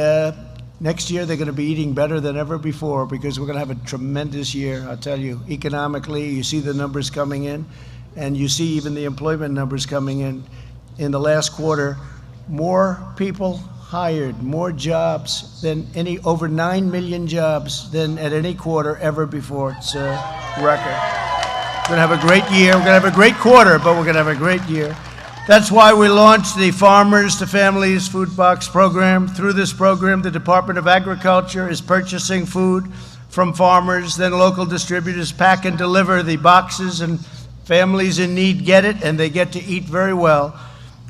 next year, they're going to be eating better than ever before because we're going to have a tremendous year, I'll tell you. Economically, you see the numbers coming in, and you see even the employment numbers coming in. In the last quarter, more people hired, more jobs than over 9 million jobs than at any quarter ever before. It's a record. We're going to have a great year. We're going to have a great quarter, but we're going to have a great year. That's why we launched the Farmers to Families Food Box Program. Through this program, the Department of Agriculture is purchasing food from farmers, then local distributors pack and deliver the boxes, and families in need get it, and they get to eat very well.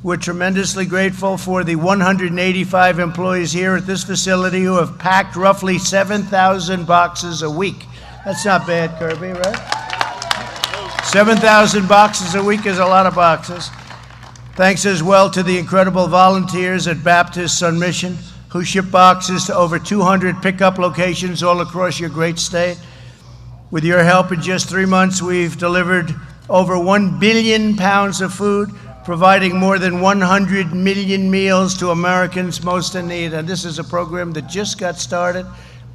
We're tremendously grateful for the 185 employees here at this facility who have packed roughly 7,000 boxes a week. That's not bad, Kirby, right? 7,000 boxes a week is a lot of boxes. Thanks as well to the incredible volunteers at Baptists on Mission who ship boxes to over 200 pickup locations all across your great state. With your help, in just 3 months, we've delivered over 1 billion pounds of food, providing more than 100 million meals to Americans most in need. And this is a program that just got started,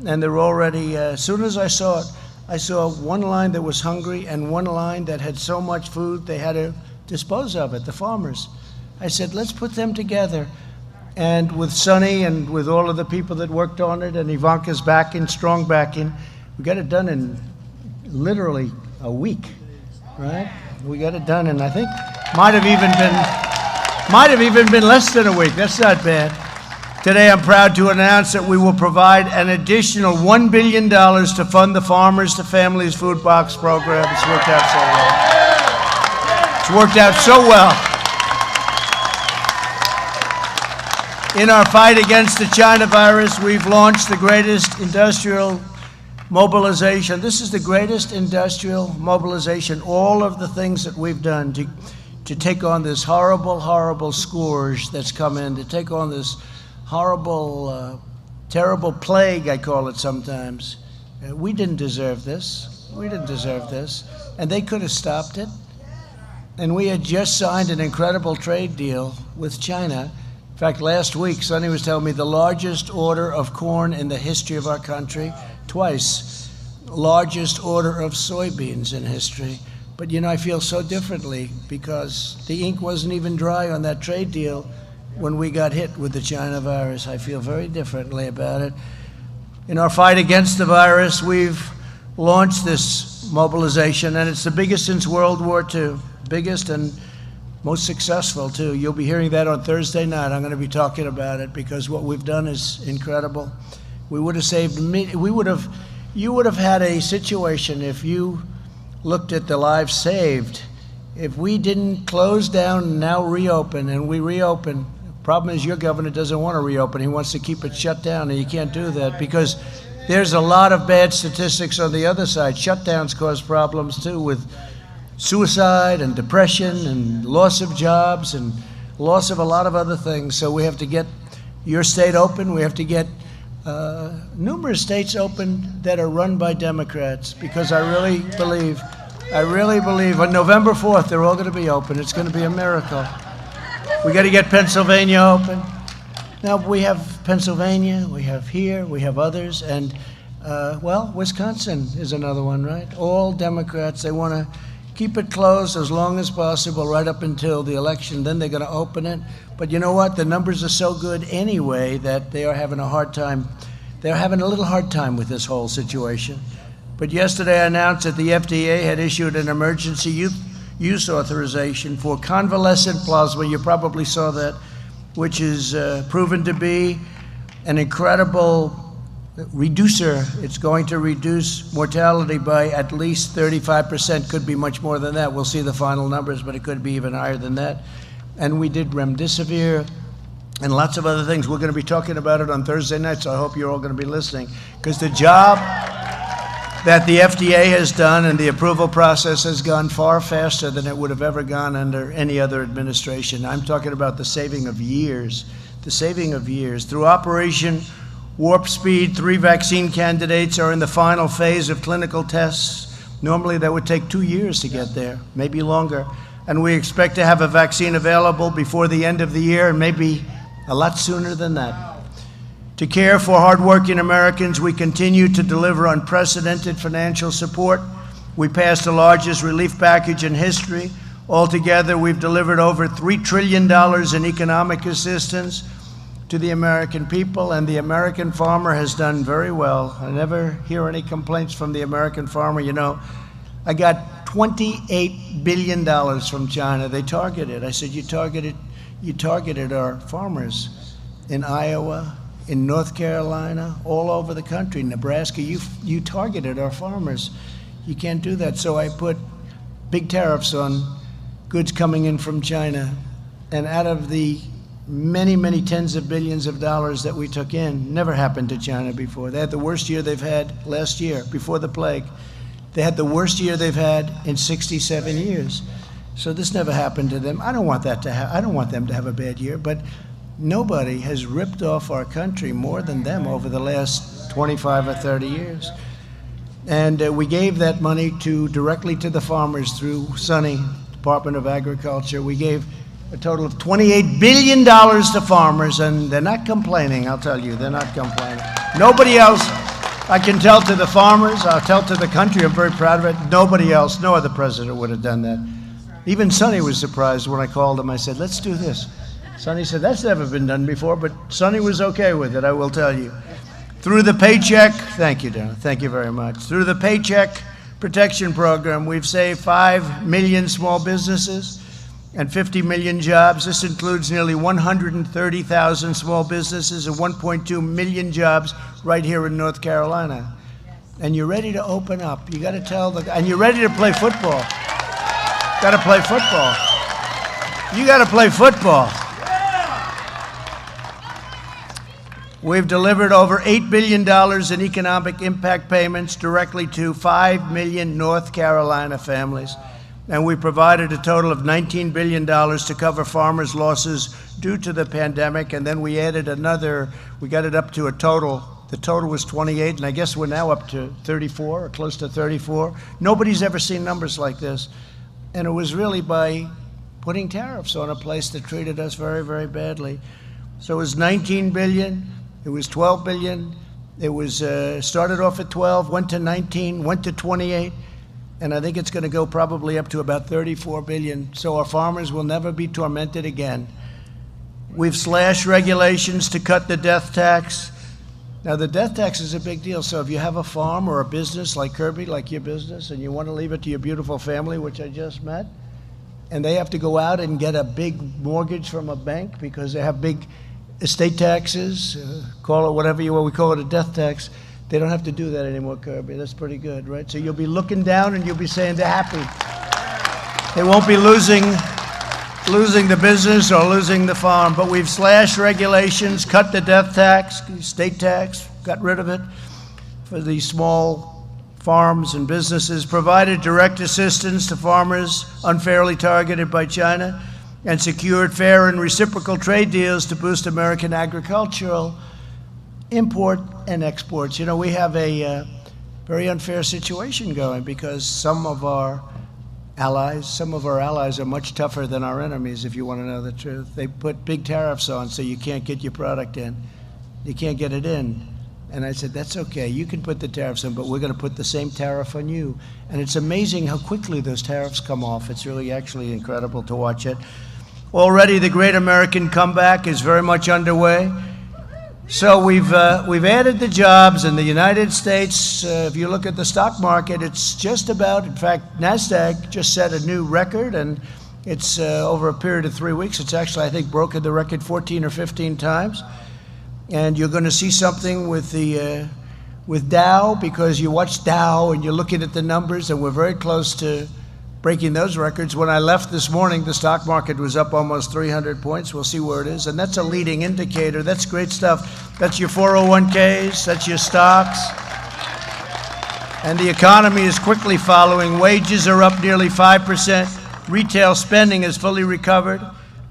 and they're already, as soon as I saw it, I saw one line that was hungry and one line that had so much food they had to dispose of it, the farmers. I said, let's put them together. And with Sonny and with all of the people that worked on it, and Ivanka's backing, strong backing, we got it done in literally a week, right? We got it done, and I think might have even been less than a week. That's not bad. Today, I'm proud to announce that we will provide an additional $1 billion to fund the Farmers to Families Food Box program. It's worked out so well. It's worked out so well. In our fight against the China virus, we've launched the greatest industrial mobilization. This is the greatest industrial mobilization. All of the things that we've done to take on this horrible, horrible scourge that's come in, to take on this horrible, terrible plague, I call it sometimes. We didn't deserve this. We didn't deserve this. And they could have stopped it. And we had just signed an incredible trade deal with China. In fact, last week, Sonny was telling me the largest order of corn in the history of our country, twice, largest order of soybeans in history. But, you know, I feel so differently because the ink wasn't even dry on that trade deal when we got hit with the China virus. I feel very differently about it. In our fight against the virus, we've launched this mobilization, and it's the biggest since World War II, biggest and most successful, too. You'll be hearing that on Thursday night. I'm going to be talking about it because what we've done is incredible. We would have saved, you would have had a situation if you looked at the lives saved. If we didn't close down and now reopen, and we reopen, problem is your governor doesn't want to reopen. He wants to keep it shut down, and you can't do that because there's a lot of bad statistics on the other side. Shutdowns cause problems too with suicide and depression and loss of jobs and loss of a lot of other things. So we have to get your state open. We have to get numerous states open that are run by Democrats because I really believe on November 4th they're all going to be open. It's going to be a miracle. We got to get Pennsylvania open. Now we have Pennsylvania, we have here, we have others, and well, Wisconsin is another one, right? All Democrats, they want to keep it closed as long as possible right up until the election. Then they're going to open it. But you know what? The numbers are so good anyway that they are having a hard time. They're having a little hard time with this whole situation. But yesterday I announced that the FDA had issued an emergency use authorization for convalescent plasma. You probably saw that, which is proven to be an incredible reducer. It's going to reduce mortality by at least 35%, could be much more than that. We'll see the final numbers, but it could be even higher than that. And we did remdesivir and lots of other things. We're going to be talking about it on Thursday night, so I hope you're all going to be listening, because the job that the FDA has done and the approval process has gone far faster than it would have ever gone under any other administration. I'm talking about the saving of years, Through Operation Warp Speed, 3 vaccine candidates are in the final phase of clinical tests. Normally that would take 2 years to get there, maybe longer. And we expect to have a vaccine available before the end of the year, and maybe a lot sooner than that. To care for hardworking Americans, we continue to deliver unprecedented financial support. We passed the largest relief package in history. Altogether, we've delivered over $3 trillion in economic assistance to the American people, and the American farmer has done very well. I never hear any complaints from the American farmer. You know, I got $28 billion from China. They targeted. I said, you targeted our farmers in Iowa, in North Carolina, all over the country, Nebraska. You targeted our farmers. You can't do that. So I put big tariffs on goods coming in from China. And out of the many, many tens of billions of dollars that we took in, never happened to China before. They had the worst year they've had last year, before the plague. They had the worst year they've had in 67 years. So this never happened to them. I don't want them to have a bad year, but nobody has ripped off our country more than them over the last 25 or 30 years. And we gave that money directly to the farmers through Sonny, Department of Agriculture. We gave a total of $28 billion to farmers, and they're not complaining, I'll tell you, they're not complaining. Nobody else, I can tell to the farmers, I'll tell to the country, I'm very proud of it, nobody else, no other president would have done that. Even Sonny was surprised when I called him. I said, let's do this. Sonny said, that's never been done before, but Sonny was okay with it, I will tell you. Through the Paycheck, thank you, Darren, thank you very much. Through the Paycheck Protection Program, we've saved 5 million small businesses. and 50 million jobs. This includes nearly 130,000 small businesses and 1.2 million jobs right here in North Carolina. And you're ready to open up. You got to tell and you're ready to play football. Got to play football. You got to play football. We've delivered over $8 billion in economic impact payments directly to 5 million North Carolina families. And we provided a total of $19 billion to cover farmers' losses due to the pandemic. And then we added we got it up to a total. The total was 28, and I guess we're now up to 34 or close to 34. Nobody's ever seen numbers like this. And it was really by putting tariffs on a place that treated us very, very badly. So it was 19 billion, it was 12 billion, it was started off at 12, went to 19, went to 28, and I think it's going to go probably up to about 34 billion. So our farmers will never be tormented again. We've slashed regulations to cut the death tax. Now, the death tax is a big deal. So if you have a farm or a business like Kirby, like your business, and you want to leave it to your beautiful family, which I just met, and they have to go out and get a big mortgage from a bank because they have big estate taxes, call it whatever we call it a death tax, they don't have to do that anymore, Kirby. That's pretty good, right? So you'll be looking down and you'll be saying they're happy. They won't be losing the business or losing the farm. But we've slashed regulations, cut the death tax, state tax, got rid of it for these small farms and businesses, provided direct assistance to farmers unfairly targeted by China, and secured fair and reciprocal trade deals to boost American agricultural import and exports. You know, we have a very unfair situation going because some of our allies are much tougher than our enemies, if you want to know the truth. They put big tariffs on so you can't get your product in. You can't get it in. And I said, that's okay, you can put the tariffs in, but we're going to put the same tariff on you. And it's amazing how quickly those tariffs come off. It's really actually incredible to watch it. Already the great American comeback is very much underway. So we've added the jobs in the United States. If you look at the stock market, it's just about, in fact, NASDAQ just set a new record, and it's over a period of 3 weeks. It's actually, I think, broken the record 14 or 15 times. And you're going to see something with Dow, because you watch Dow and you're looking at the numbers, and we're very close to breaking those records. When I left this morning, the stock market was up almost 300 points. We'll see where it is. And that's a leading indicator. That's great stuff. That's your 401ks. That's your stocks. And the economy is quickly following. Wages are up nearly 5%. Retail spending is fully recovered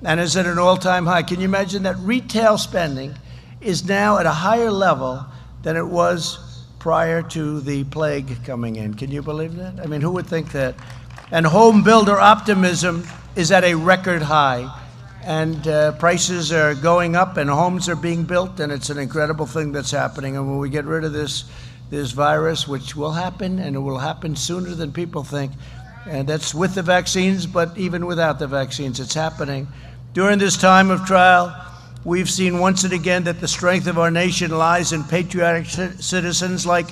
and is at an all-time high. Can you imagine that retail spending is now at a higher level than it was prior to the plague coming in? Can you believe that? I mean, who would think that? And home builder optimism is at a record high. And prices are going up and homes are being built, and it's an incredible thing that's happening. And when we get rid of this virus, which will happen, and it will happen sooner than people think, and that's with the vaccines, but even without the vaccines, it's happening. During this time of trial, we've seen once and again that the strength of our nation lies in patriotic citizens like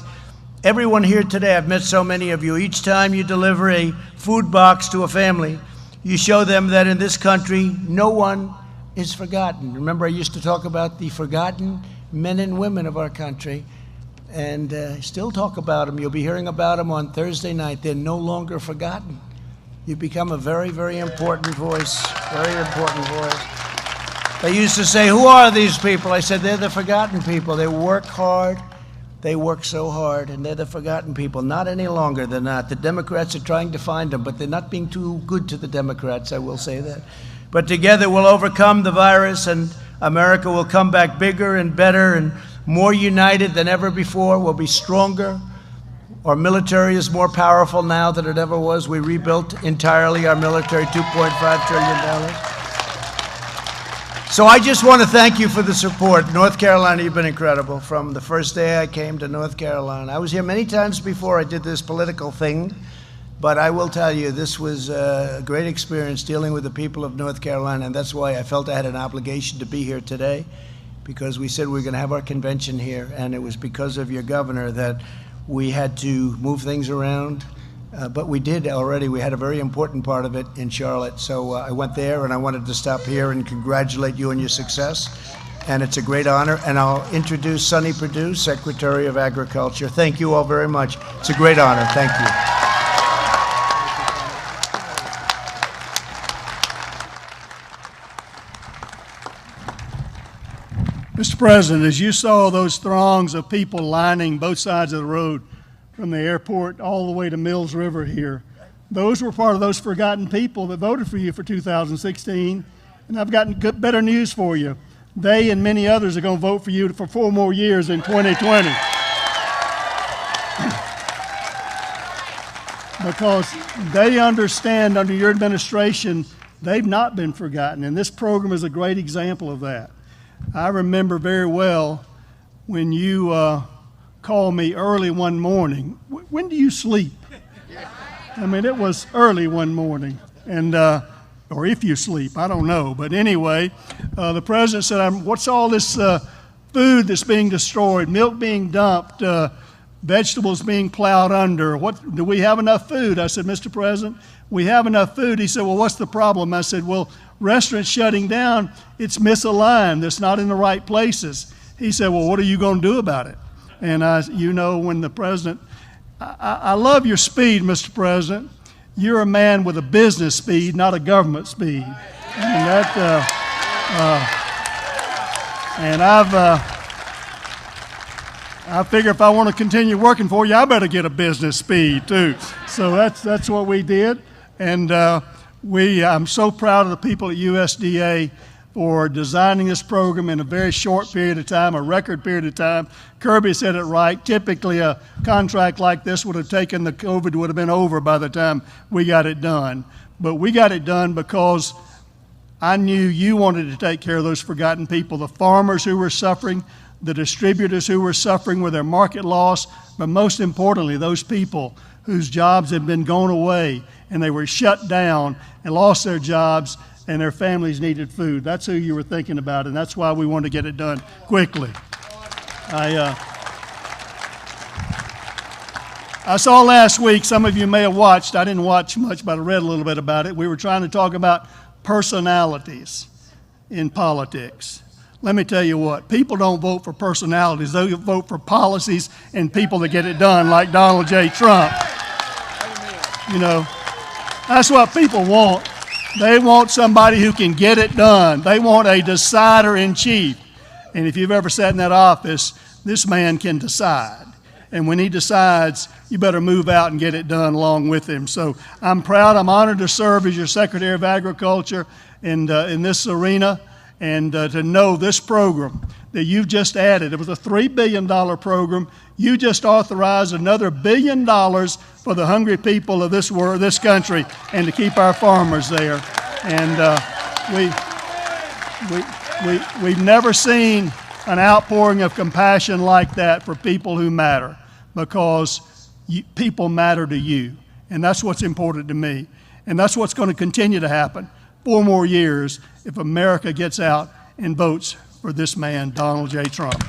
everyone here today. I've met so many of you. Each time you deliver a food box to a family, you show them that in this country, no one is forgotten. Remember, I used to talk about the forgotten men and women of our country, and still talk about them. You'll be hearing about them on Thursday night. They're no longer forgotten. You've become a very, very important voice, very important voice. They used to say, who are these people? I said, they're the forgotten people. They work hard. They work so hard, and they're the forgotten people. Not any longer, they're not. The Democrats are trying to find them, but they're not being too good to the Democrats, I will say that. But together we'll overcome the virus, and America will come back bigger and better and more united than ever before. We'll be stronger. Our military is more powerful now than it ever was. We rebuilt entirely our military, $2.5 trillion. So I just want to thank you for the support. North Carolina, you've been incredible. From the first day I came to North Carolina. I was here many times before I did this political thing, but I will tell you, this was a great experience dealing with the people of North Carolina, and that's why I felt I had an obligation to be here today, because we said we were going to have our convention here, and it was because of your governor that we had to move things around. but we did already. We had a very important part of it in Charlotte. So I went there, and I wanted to stop here and congratulate you on your success. And it's a great honor. And I'll introduce Sonny Perdue, Secretary of Agriculture. Thank you all very much. It's a great honor. Thank you. Mr. President, as you saw those throngs of people lining both sides of the road from the airport all the way to Mills River here, those were part of those forgotten people that voted for you for 2016. And I've got better news for you. They and many others are going to vote for you for 4 more years in 2020. Because they understand under your administration, they've not been forgotten. And this program is a great example of that. I remember very well when you called me early one morning. When do you sleep? I mean, it was early one morning, and or if you sleep, I don't know. But anyway, the president said, what's all this food that's being destroyed, milk being dumped, vegetables being plowed under? Do we have enough food? I said, Mr. President, we have enough food. He said, well, what's the problem? I said, well, restaurants shutting down, it's misaligned. It's not in the right places. He said, well, what are you going to do about it? And when the president, I love your speed, Mr. President. You're a man with a business speed, not a government speed. And I figure if I want to continue working for you, I better get a business speed too. So that's what we did. And I'm so proud of the people at USDA for designing this program in a very short period of time, a record period of time. Kirby said it right. Typically, a contract like this would have taken, the COVID would have been over by the time we got it done. But we got it done because I knew you wanted to take care of those forgotten people, the farmers who were suffering, the distributors who were suffering with their market loss, but most importantly, those people whose jobs had been gone away and they were shut down and lost their jobs, and their families needed food. That's who you were thinking about, and that's why we wanted to get it done quickly. I saw last week, some of you may have watched, I didn't watch much, but I read a little bit about it. We were trying to talk about personalities in politics. Let me tell you what, people don't vote for personalities, they vote for policies and people that get it done, like Donald J. Trump. You know, that's what people want. They want somebody who can get it done. They want a decider-in-chief. And if you've ever sat in that office, this man can decide. And when he decides, you better move out and get it done along with him. So I'm proud, I'm honored to serve as your Secretary of Agriculture in this arena, and to know this program that you've just added. It was a $3 billion program. You just authorized another $1 billion for the hungry people of this world, this country, and to keep our farmers there. And we've never seen an outpouring of compassion like that for people who matter, because people matter to you. And that's what's important to me. And that's what's going to continue to happen 4 more years if America gets out and votes for this man, Donald J. Trump.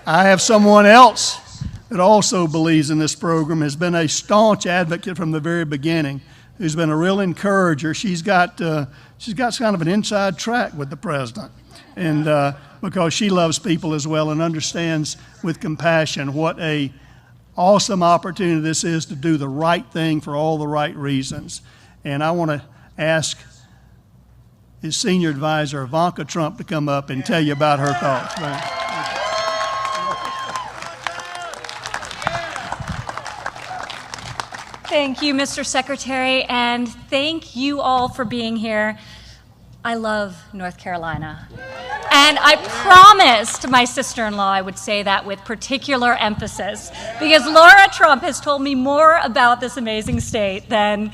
I have someone else that also believes in this program, has been a staunch advocate from the very beginning, who's been a real encourager. She's got kind of an inside track with the president, and because she loves people as well and understands with compassion what a awesome opportunity this is to do the right thing for all the right reasons. And I want to ask his senior advisor, Ivanka Trump, to come up and tell you about her thoughts. Thank you, Mr. Secretary, and thank you all for being here. I love North Carolina. And I promised my sister-in-law I would say that with particular emphasis, because Laura Trump has told me more about this amazing state than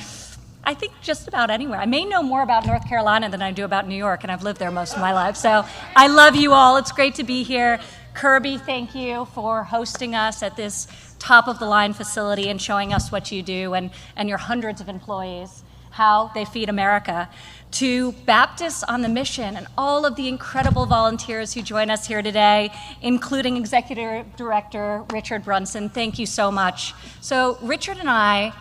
I think just about anywhere. I may know more about North Carolina than I do about New York, and I've lived there most of my life. So I love you all. It's great to be here. Kirby, thank you for hosting us at this top-of-the-line facility and showing us what you do, and your hundreds of employees. how they feed America, to Baptists on the Mission and all of the incredible volunteers who join us here today, including Executive Director Richard Brunson. Thank you so much. So Richard and I,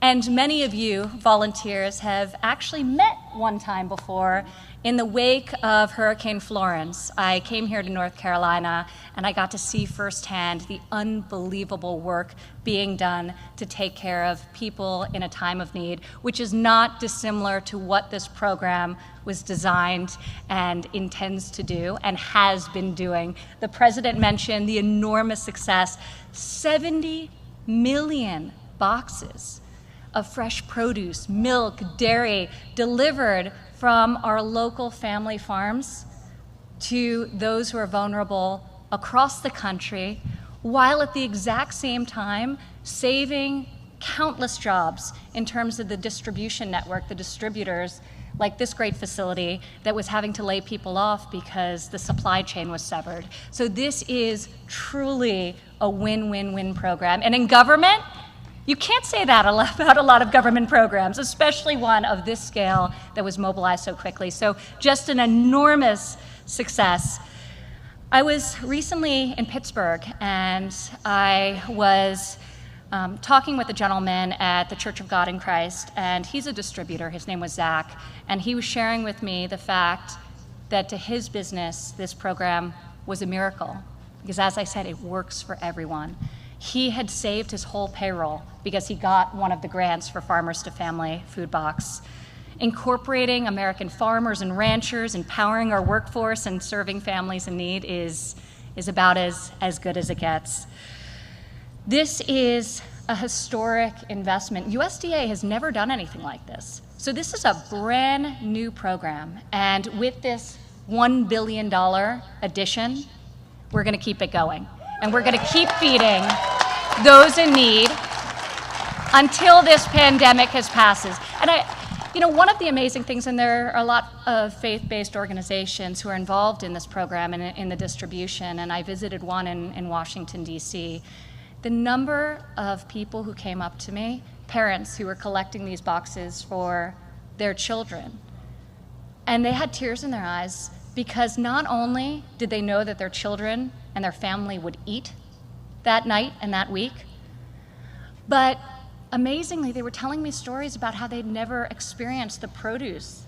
and many of you volunteers, have actually met one time before in the wake of Hurricane Florence. I came here to North Carolina and I got to see firsthand the unbelievable work being done to take care of people in a time of need, which is not dissimilar to what this program was designed and intends to do and has been doing. The President mentioned the enormous success, 70 million boxes of fresh produce, milk, dairy delivered from our local family farms to those who are vulnerable across the country, while at the exact same time saving countless jobs in terms of the distribution network, the distributors, like this great facility that was having to lay people off because the supply chain was severed. So this is truly a win-win-win program. And in government, you can't say that about a lot of government programs, especially one of this scale that was mobilized so quickly. So just an enormous success. I was recently in Pittsburgh, and I was talking with a gentleman at the Church of God in Christ, and he's a distributor. His name was Zach, and he was sharing with me the fact that to his business, this program was a miracle, because as I said, it works for everyone. He had saved his whole payroll because he got one of the grants for Farmers to Family Food Box. Incorporating American farmers and ranchers, empowering our workforce, and serving families in need is about as good as it gets. This is a historic investment. USDA has never done anything like this. So this is a brand new program. And with this $1 billion addition, we're going to keep it going. And we're going to keep feeding those in need until this pandemic passes. And one of the amazing things, and there are a lot of faith-based organizations who are involved in this program and in the distribution, and I visited one in Washington, D.C. The number of people who came up to me, parents who were collecting these boxes for their children, and they had tears in their eyes because not only did they know that their children and their family would eat that night and that week, but amazingly, they were telling me stories about how they'd never experienced the produce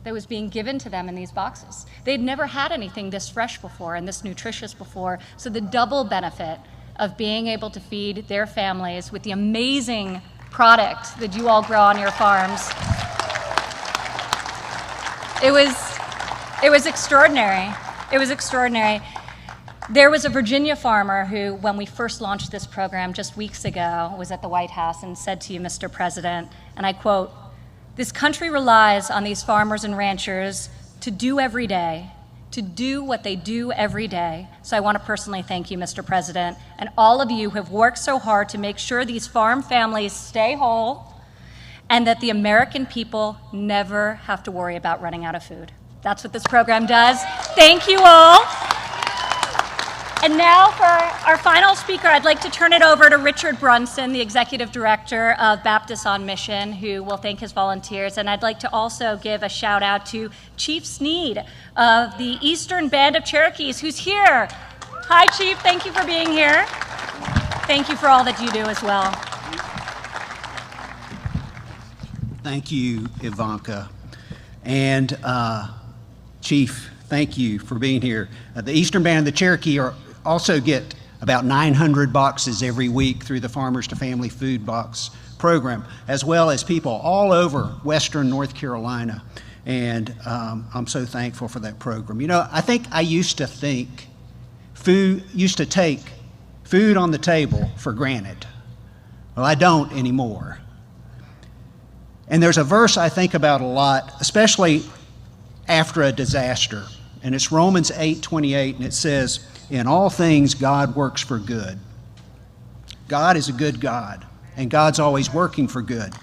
that was being given to them in these boxes. They'd never had anything this fresh before and this nutritious before. So the double benefit of being able to feed their families with the amazing product that you all grow on your farms, it was extraordinary. It was extraordinary. There was a Virginia farmer who, when we first launched this program just weeks ago, was at the White House and said to you, Mr. President, and I quote, "This country relies on these farmers and ranchers to do every day, to do what they do every day. So I want to personally thank you, Mr. President, and all of you who have worked so hard to make sure these farm families stay whole and that the American people never have to worry about running out of food." That's what this program does. Thank you all. And now for our final speaker, I'd like to turn it over to Richard Brunson, the Executive Director of Baptists on Mission, who will thank his volunteers. And I'd like to also give a shout out to Chief Sneed of the Eastern Band of Cherokees, who's here. Hi, Chief, thank you for being here. Thank you for all that you do as well. Thank you, Ivanka. And Chief, thank you for being here. The Eastern Band of the Cherokee also get about 900 boxes every week through the Farmers to Family Food Box program, as well as people all over Western North Carolina. And I'm so thankful for that program. You know, I think I used to take food on the table for granted. Well, I don't anymore. And there's a verse I think about a lot, especially after a disaster. And it's Romans 8:28, and it says, "In all things God works for good." God is a good God, and God's always working for good.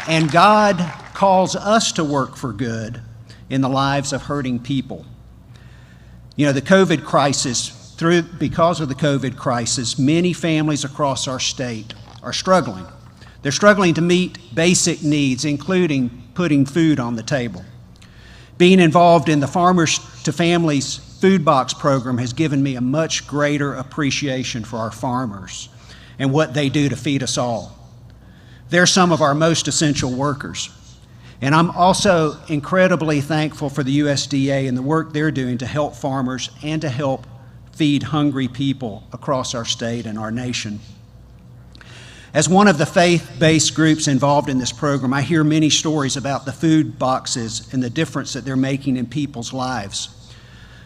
And God calls us to work for good in the lives of hurting people. You know, the COVID crisis because of the COVID crisis, many families across our state are struggling. They're struggling to meet basic needs, including putting food on the table. Being involved in the Farmers to Families Food Box program has given me a much greater appreciation for our farmers and what they do to feed us all. They're some of our most essential workers. And I'm also incredibly thankful for the USDA and the work they're doing to help farmers and to help feed hungry people across our state and our nation. As one of the faith-based groups involved in this program, I hear many stories about the food boxes and the difference that they're making in people's lives.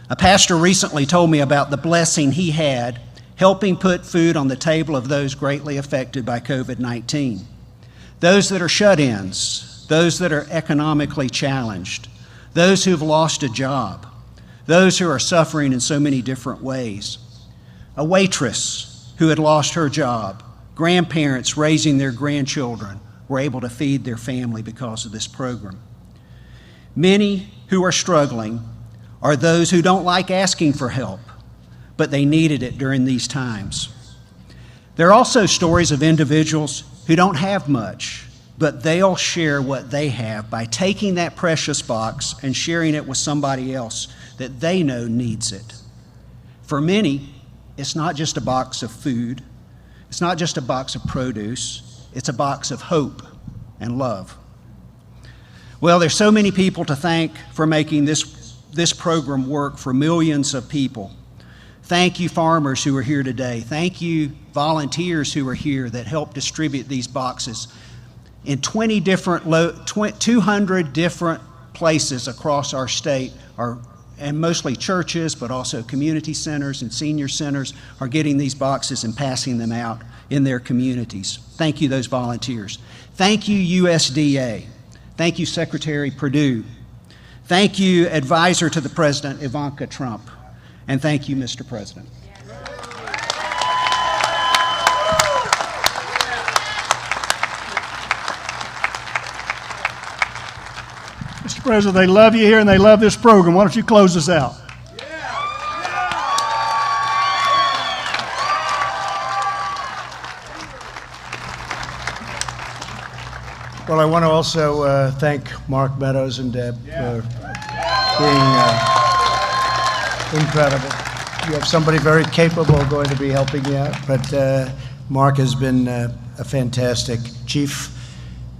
A pastor recently told me about the blessing he had helping put food on the table of those greatly affected by COVID-19. Those that are shut-ins, those that are economically challenged, those who've lost a job, those who are suffering in so many different ways. A waitress who had lost her job, grandparents raising their grandchildren were able to feed their family because of this program. Many who are struggling are those who don't like asking for help, but they needed it during these times. There are also stories of individuals who don't have much, but they'll share what they have by taking that precious box and sharing it with somebody else that they know needs it. For many, it's not just a box of food, it's not just a box of produce, it's a box of hope and love. Well, there's so many people to thank for making this program work for millions of people. Thank you, farmers who are here today. Thank you, volunteers who are here that help distribute these boxes in 200 different places across our state, and mostly churches, but also community centers and senior centers are getting these boxes and passing them out in their communities. Thank you, those volunteers. Thank you, USDA. Thank you, Secretary Perdue. Thank you, Advisor to the President, Ivanka Trump. And thank you, Mr. President. Mr. President, they love you here and they love this program. Why don't you close us out? Well, I want to also thank Mark Meadows and Deb for being incredible. You have somebody very capable going to be helping you out, but Mark has been a fantastic chief.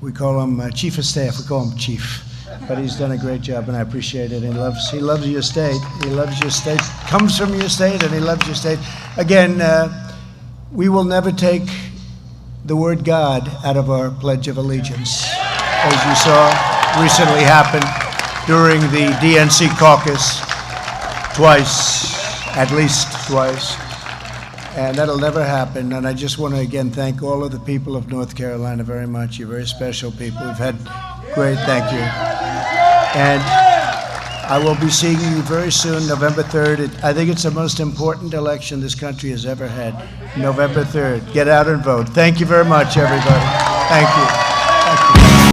We call him Chief of Staff. We call him Chief. But he's done a great job, and I appreciate it. He loves your state. He loves your state, comes from your state, and he loves your state. Again, we will never take the word God out of our Pledge of Allegiance, as you saw recently happen during the DNC caucus twice, at least twice. And that'll never happen. And I just want to again thank all of the people of North Carolina very much. You're very special people. We've had great, thank you. And I will be seeing you very soon, November 3rd. I think it's the most important election this country has ever had. November 3rd. Get out and vote. Thank you very much, everybody. Thank you. Thank you.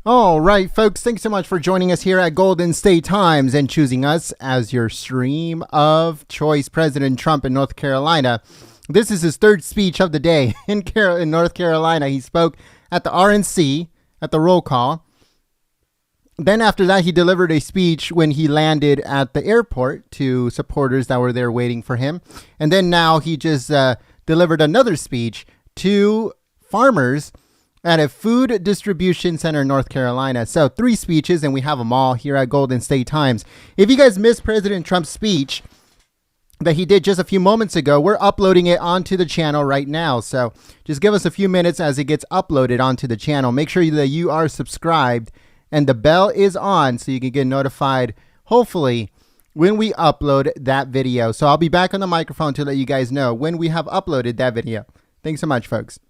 All right, folks, thanks so much for joining us here at Golden State Times and choosing us as your stream of choice. President Trump in North Carolina. This is his third speech of the day in North Carolina. He spoke at the RNC at the roll call. Then after that, he delivered a speech when he landed at the airport to supporters that were there waiting for him. And then now he just delivered another speech to farmers at a food distribution center in North Carolina. So 3 speeches, and we have them all here at Golden State Times. If you guys missed President Trump's speech that he did just a few moments ago, we're uploading it onto the channel right now. So just give us a few minutes as it gets uploaded onto the channel. Make sure that you are subscribed and the bell is on so you can get notified, hopefully, when we upload that video. So I'll be back on the microphone to let you guys know when we have uploaded that video. Thanks so much, folks.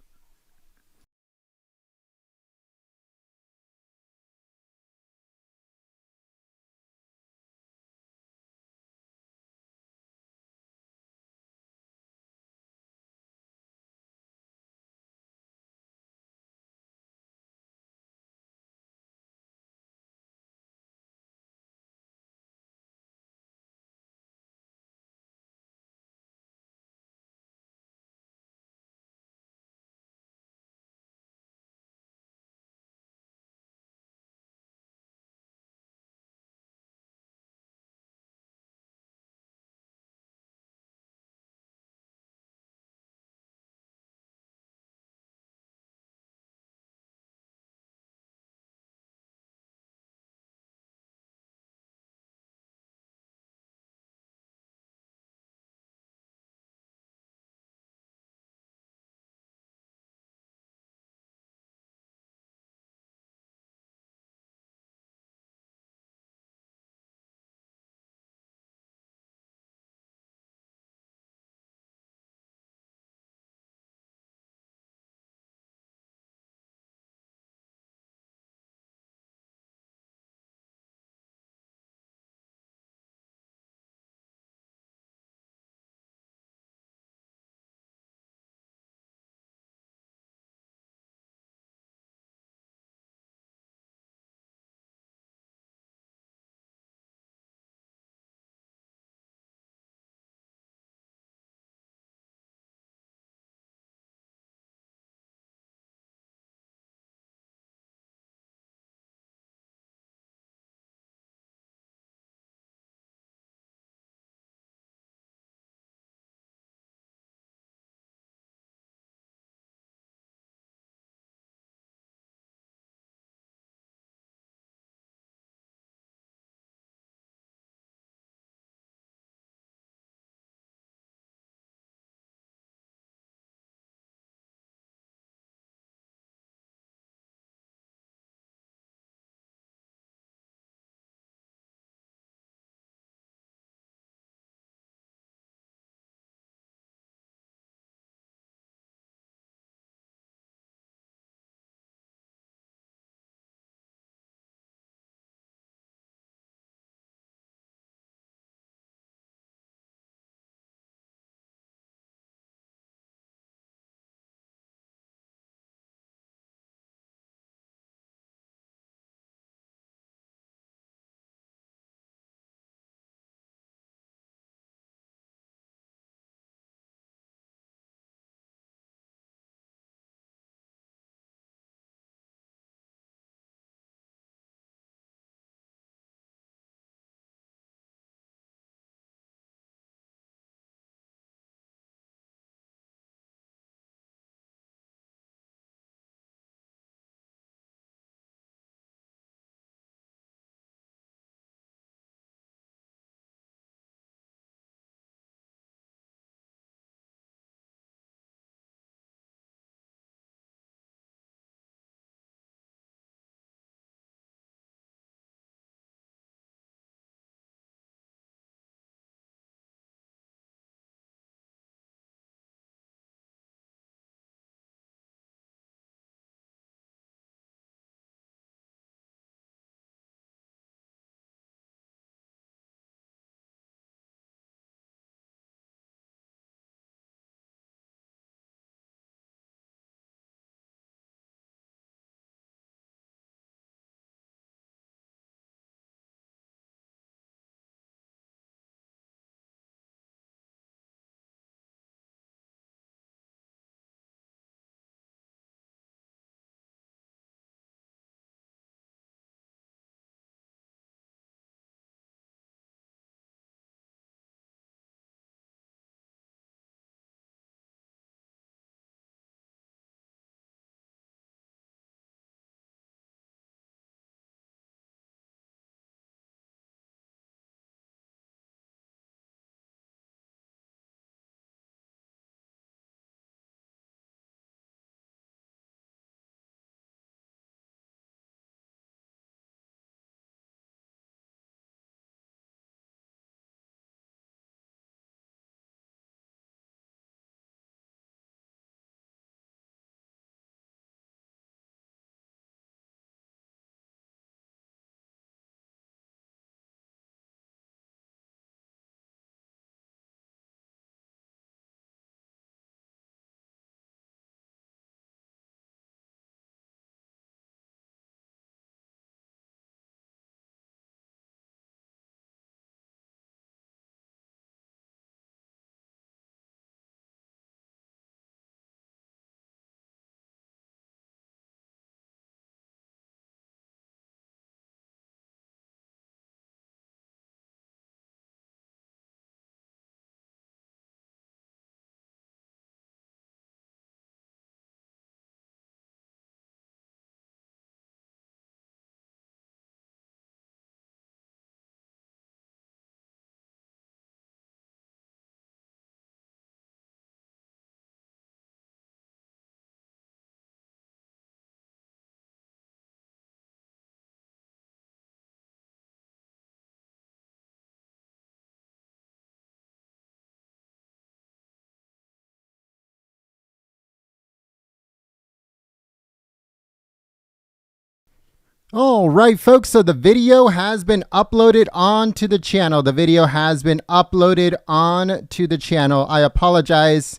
All right, folks, so the video has been uploaded onto the channel. The video has been uploaded onto the channel. I apologize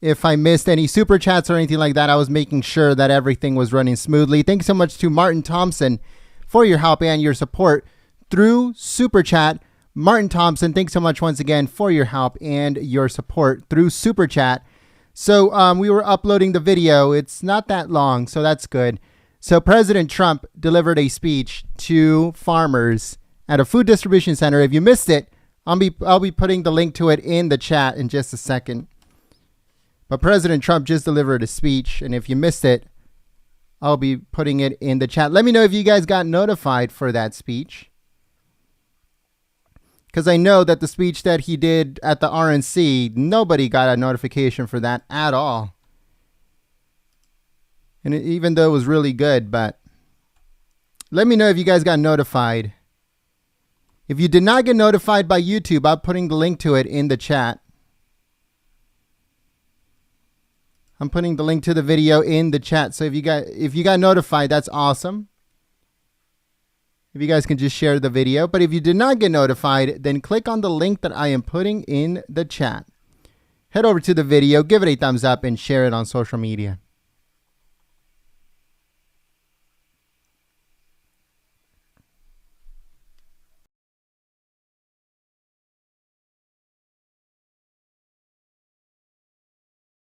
if I missed any super chats or anything like that. I was making sure that everything was running smoothly. Thanks so much to Martin Thompson for your help and your support through super chat. Martin Thompson, thanks so much once again for your help and your support through super chat. So we were uploading the video. It's not that long, so that's good. So President Trump delivered a speech to farmers at a food distribution center. If you missed it, I'll be putting the link to it in the chat in just a second. But President Trump just delivered a speech, and if you missed it, I'll be putting it in the chat. Let me know if you guys got notified for that speech, because I know that the speech that he did at the RNC, nobody got a notification for that at all. And even though it was really good, but let me know if you guys got notified. If you did not get notified by YouTube, I'm putting the link to it in the chat. I'm putting the link to the video in the chat. So if you got notified, that's awesome. If you guys can just share the video. But if you did not get notified, then click on the link that I am putting in the chat. Head over to the video, give it a thumbs up, and share it on social media.